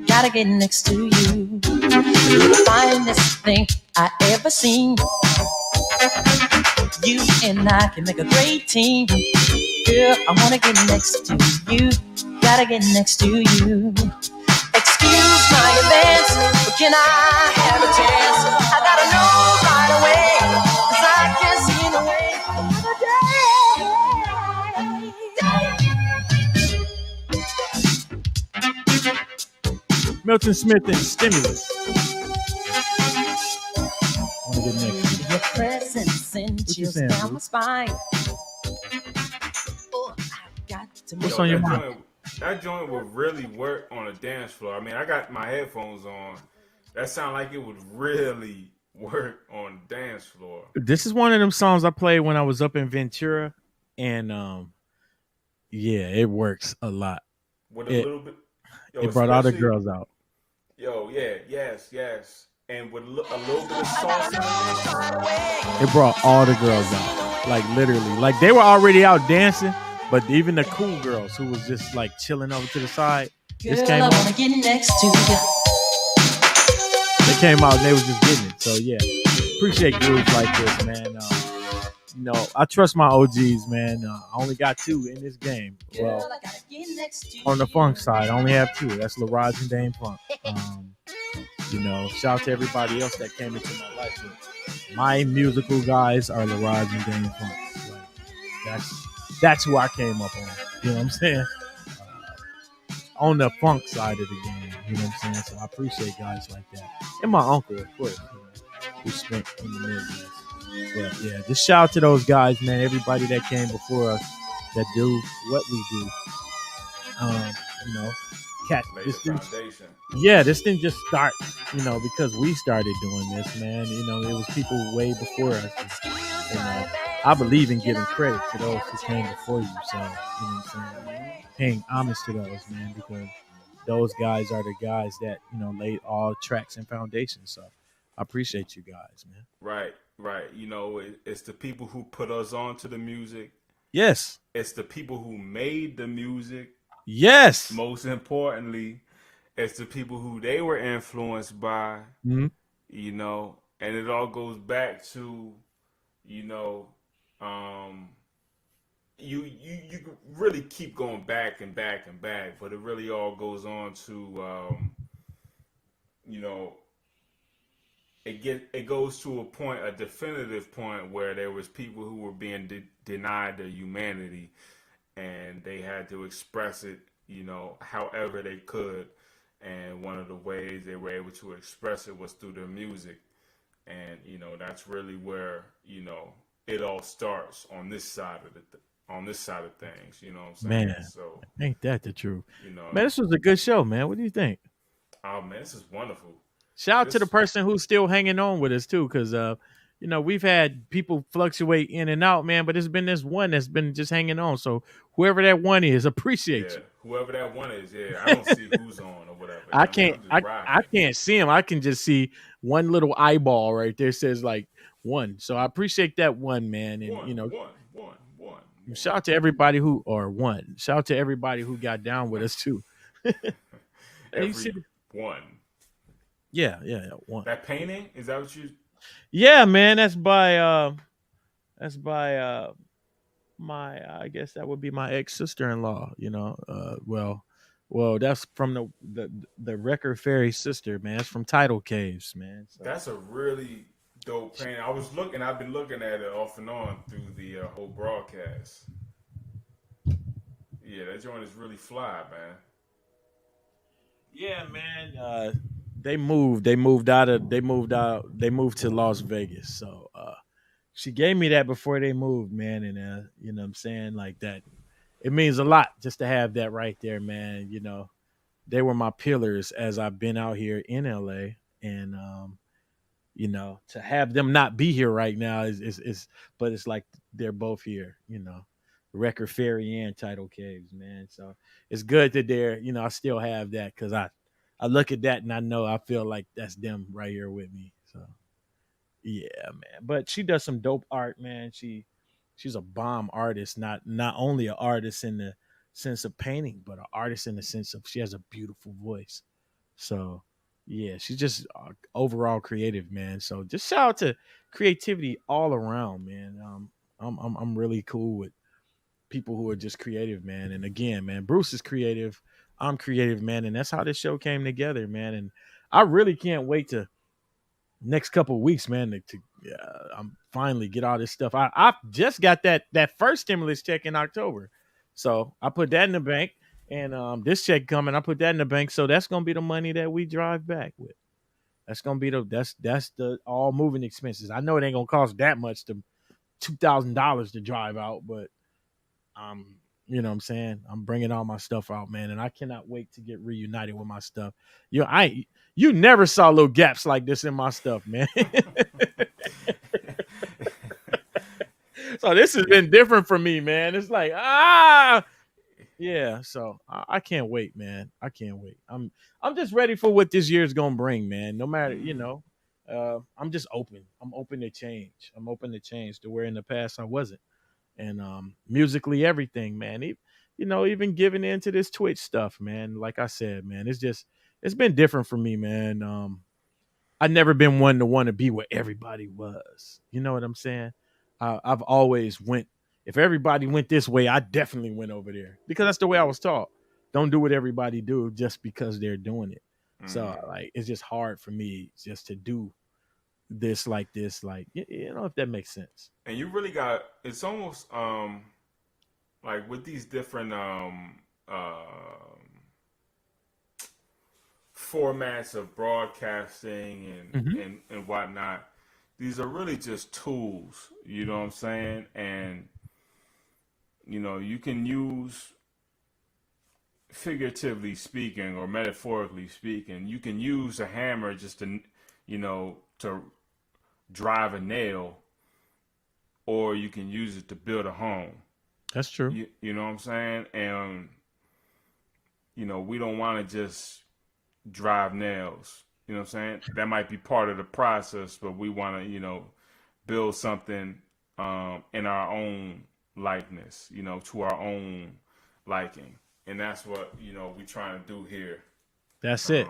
Gotta get next to you. You're the finest thing I ever seen. You and I can make a great team. Girl, I wanna get next to you. Gotta get next to you. Excuse my advance, but can I have a chance? I gotta know right away, 'cause I can't see no way. Milton Smith and Stimulus. I want to get next to you. Your presence sends What you chills saying, down Bruce? my spine. Oh, I've got to What's make on your that mind? that joint would really work on a dance floor. I mean, I got my headphones on. That sound like it would really work on the dance floor. This is one of them songs I played when I was up in Ventura, and yeah, it works a lot. With a It little bit, yo, it brought all the especially, girls out. yo, yeah, yes. And with a little bit of sauce in it. It brought all the girls out, like literally, like they were already out dancing, but even the cool girls who was just like chilling over to the side, this Girl, came I on. wanna get next to you. They came out and they was just getting it. So yeah, appreciate groups like this, man. You know, I trust my OGs, man. I only got two in this game. Well, Girl, I gotta get next to on the you. funk side, I only have two. That's Laraj and Dame Funk. You know, shout out to everybody else that came into my life. But my musical guys are Laraj and Dame Funk. Like, that's who I came up on. You know what I'm saying? On the funk side of the game. You know what I'm saying? So I appreciate guys like that. And my uncle, of course, you know, who spent in the Midwest. But yeah, just shout out to those guys, man. Everybody that came before us that do what we do. You know, cat. Lay This the didn't, foundation. yeah, this didn't just start, you know, because we started doing this, man. You know, it was people way before us. You know, I believe in giving credit to those who came before you. So, you know what I'm saying? Paying homage to those, man, because those guys are the guys that, you know, laid all tracks and foundations. So I appreciate you guys, man. Right. You know, it's the people who put us on to the music. Yes. It's the people who made the music. Yes. Most importantly, it's the people who they were influenced by. Mhm. You know, and it all goes back to, you know, you can really keep going back and back and back, but it really all goes on to, you know, it goes to a definitive point where there was people who were being denied their humanity, and they had to express it, you know, however they could. And one of the ways they were able to express it was through their music. And, you know, that's really where, you know, it all starts on this side of things, you know what I'm saying? Man, So, ain't that the truth? you know, Man, this was a good show, man. What do you think? oh man, this is wonderful. Shout out to the This, person who's still hanging on with us too, because you know, we've had people fluctuate in and out, man, but it's been this one that's been just hanging on. So whoever that one is, appreciate yeah, you. whoever that one is, yeah, I don't see who's on or whatever. I I mean, can't I'm I, just I riding. can't see him. I can just see one little eyeball right there says like one. So I appreciate that one, man. And you know, One. shout out to everybody who or one. Shout out to everybody who got down with us too. And you see, Every one. yeah, one. That painting, is that what you? Yeah, man, that's by my I guess that would be my ex sister-in-law, you know. Well, that's from the Wrecker Fairy sister, man. It's from Tidal Caves, man. So That's a really dope painting. I've been looking at it off and on through the whole broadcast. Yeah, that joint is really fly, man. yeah, man. They moved to Las Vegas. So she gave me that before they moved, man, and you know what I'm saying, like that. It means a lot just to have that right there, man. You know, they were my pillars as I've been out here in LA. And to have them not be here right now is but it's like they're both here, Record Fairy and Tidal Caves, man. So it's good that they're, I still have that because I look at that and I feel like that's them right here with me. So yeah, man. But she does some dope art, man. She's a bomb artist, not only an artist in the sense of painting, but an artist in the sense of she has a beautiful voice. So yeah, she's just overall creative, man. So just shout out to creativity all around, man. I'm really cool with people who are just creative, man. And again, man, Bruce is creative. I'm creative, man, and that's how this show came together, man. And I really can't wait to next couple of weeks, man, to I'm finally get all this stuff. I just got that first stimulus check in October, so I put that in the bank, and this check coming, I put that in the bank. So that's gonna be the money that we drive back with. That's gonna be that's the all moving expenses. I know it ain't gonna cost that much to $2,000 to drive out, but you know what I'm saying? I'm bringing all my stuff out, man, and I cannot wait to get reunited with my stuff. You never saw little gaps like this in my stuff, man. So this has been different for me, man. It's like, yeah. So I can't wait, man. I can't wait. I'm just ready for what this year's gonna bring, man. No matter, I'm just open. I'm open to change. I'm open to change to where in the past I wasn't. And musically, everything, man. Even giving into this Twitch stuff, man. Like I said, man, it's been different for me, man. I've never been one to want to be where everybody was. You know what I'm saying? I've always went. If everybody went this way, I definitely went over there because that's the way I was taught. Don't do what everybody do just because they're doing it. So like, it's just hard for me just to do this, like, if that makes sense. And you really got, it's almost like with these different formats of broadcasting and whatnot, these are really just tools, you know what I'm saying? And you can use, figuratively speaking or metaphorically speaking, you can use a hammer just to to drive a nail, or you can use it to build a home. That's true. You know what I'm saying? And we don't want to just drive nails. You know what I'm saying? That might be part of the process, but we want to build something in our own likeness, to our own liking. And that's what we trying to do here. That's it.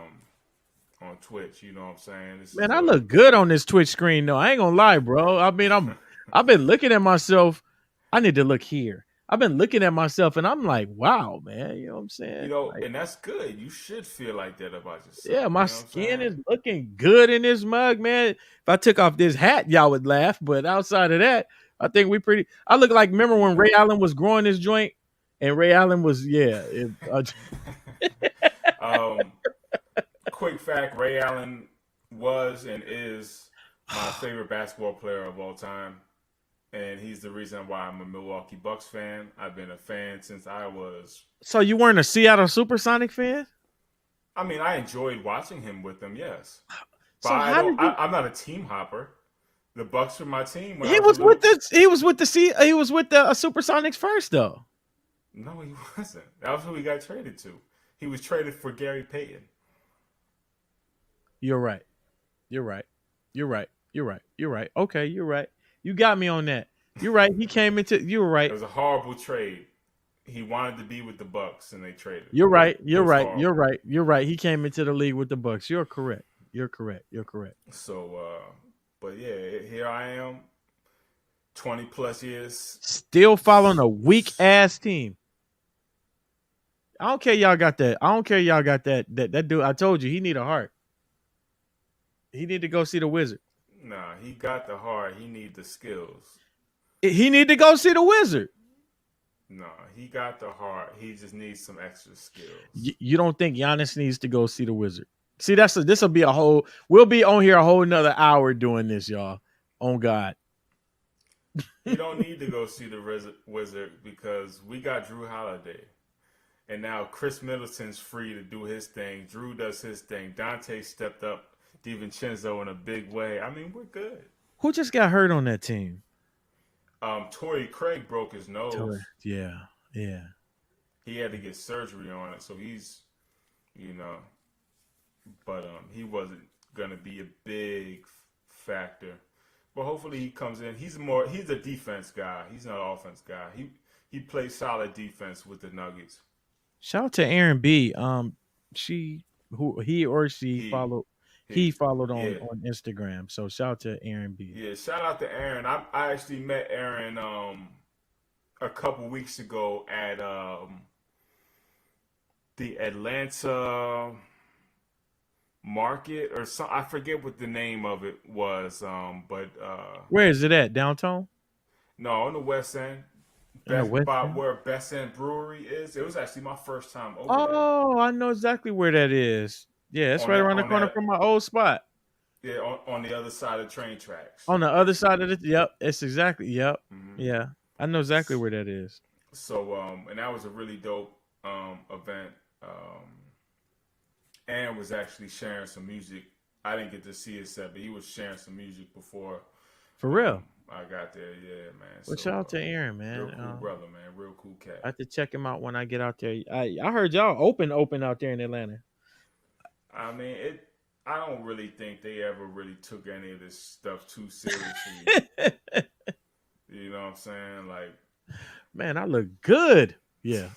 On Twitch, you know what I'm saying? Man, I look good on this Twitch screen, though. I ain't gonna lie, bro. I mean, I've been looking at myself. I need to look here. I've been looking at myself, and I'm like, wow, man. You know what I'm saying? And that's good. You should feel like that about yourself. Yeah, my skin is looking good in this mug, man. If I took off this hat, y'all would laugh. But outside of that, I think we pretty. I look like, remember when Ray Allen was growing his joint, and Ray Allen was Quick fact: Ray Allen was and is my favorite basketball player of all time, and he's the reason why I'm a Milwaukee Bucks fan. I've been a fan since I was. So you weren't a Seattle SuperSonic fan? I mean, I enjoyed watching him with them, yes. But So I'm not a team hopper. The Bucks were my team. He was with the SuperSonics first, though. No, he wasn't. That was who he got traded to. He was traded for Gary Payton. You're right. Okay, you're right. You got me on that. You're right. He came into. You were right. It was a horrible trade. He wanted to be with the Bucks, and they traded. You're right. You're right. He came into the league with the Bucks. You're correct. So, but yeah, here I am, 20 plus years, still following a weak ass team. I don't care. Y'all got that. That dude. I told you he need a heart. He need to go see the Wizard. Nah, he got the heart. He need the skills. He need to go see the Wizard. No, he got the heart. He just needs some extra skills. You don't think Giannis needs to go see the Wizard? See, this will be a whole. We'll be on here a whole another hour doing this, y'all. On God. You don't need to go see the Wizard because we got Drew Holiday. And now Chris Middleton's free to do his thing. Drew does his thing. Dante stepped up DiVincenzo in a big way. I mean, we're good. Who just got hurt on that team? Torrey Craig broke his Torrey. nose. Yeah, yeah. He had to get surgery on it, so he's, you know, but he wasn't gonna be a big factor. But hopefully he comes in. He's a defense guy. He's not an offense guy. He plays solid defense with the Nuggets. Shout out to Aaron B. He or she He followed. He he followed yeah. on Instagram. So shout out to Aaron B. Yeah, shout out to Aaron. I actually met Aaron a couple weeks ago at the Atlanta market or some. I forget what the name of it was. But Where is it at? Downtown? no, on the West End, In the West by End? where Best End Brewery is. It was actually my first time over there. Oh, I know exactly where that is. Yeah, it's right around the corner from my old spot. Yeah, on the other side of the train tracks. On the other side of it. Yep, it's exactly. Yep. Mhm. Yeah, I know exactly where that is. So and that was a really dope event. Aaron was actually sharing some music. I didn't get to see his set, but he was sharing some music before. For real. I got there, yeah, man. Well, shout out to Aaron, man. Real cool brother, man. Real cool cat. I have to check him out when I get out there. I heard y'all open out there in Atlanta. I mean, I don't really think they ever really took any of this stuff too seriously. You know what I'm saying? Like, man, I look good. Yeah.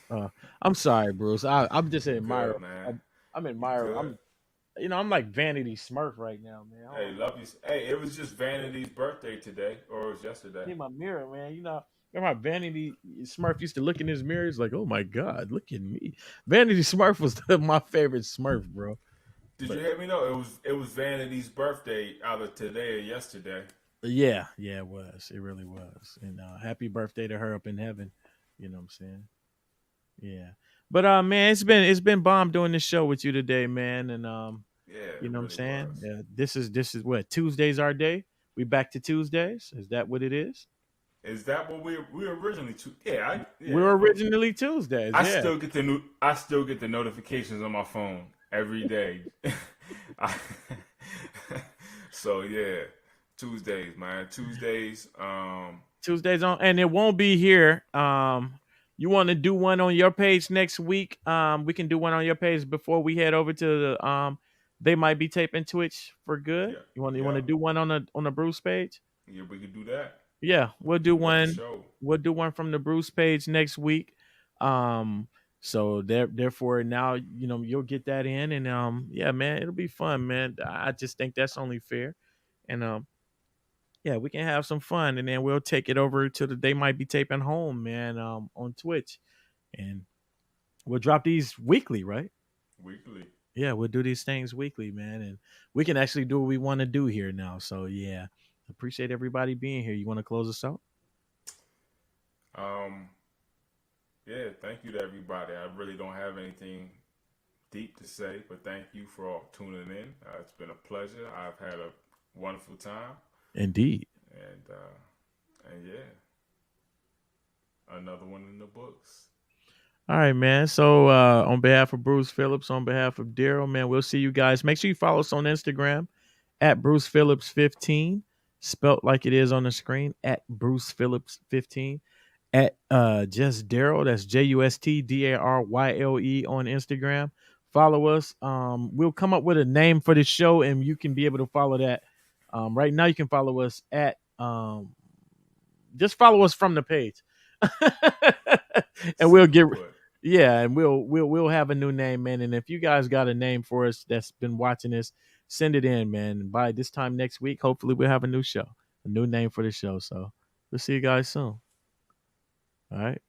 I'm sorry, Bruce. I'm just admiring. good, man. I'm admiring. I'm like Vanity Smurf right now, man. Hey, love you. Hey, it was just Vanity's birthday today, or it was yesterday. See my mirror, man. Remember how Vanity Smurf used to look in his mirror? He's like, oh my God, look at me. Vanity Smurf was my favorite Smurf, bro. Did you hear me? No, it was Vanity's birthday either today or yesterday. Yeah, it was. It really was. And happy birthday to her up in heaven. You know what I'm saying? Yeah. But man, it's been bomb doing this show with you today, man. And yeah, you know what I'm saying? Was. Yeah, this is what Tuesday's our day. We back to Tuesdays. Is that what it is? Is that what we originally? Yeah, we're originally Tuesdays. I still get the notifications on my phone every day. So yeah, Tuesdays, man. Tuesdays on, and it won't be here. You want to do one on your page next week? We can do one on your page before we head over to the They Might Be Taping Twitch for good. Yeah. You want to do one on the Bruce page? Yeah, we could do that. Yeah, we'll do one. We'll do one from the Bruce page next week. So therefore now you'll get that in, and yeah, man, it'll be fun, man. I just think that's only fair, and yeah, we can have some fun, and then we'll take it over to the They Might Be Taping home, man, on Twitch, and we'll drop these weekly, right? Weekly. Yeah, we'll do these things weekly, man, and we can actually do what we want to do here now. So yeah, appreciate everybody being here. You want to close us out? Yeah, thank you to everybody. I really don't have anything deep to say, but thank you for all tuning in. It's been a pleasure. I've had a wonderful time. Indeed. And yeah, another one in the books. All right, man. So on behalf of Bruce Phillips, on behalf of Daryle, man, we'll see you guys. Make sure you follow us on Instagram at Bruce Phillips 15, spelt like it is on the screen, at Bruce Phillips 15. At Just Daryle, that's JustDaryle on Instagram. Follow us. We'll come up with a name for the show, and you can be able to follow that. Right now, you can follow us at just follow us from the page, and we'll have a new name, man. And if you guys got a name for us that's been watching this, send it in, man. And by this time next week, hopefully, we'll have a new show, a new name for the show. So we'll see you guys soon. All right.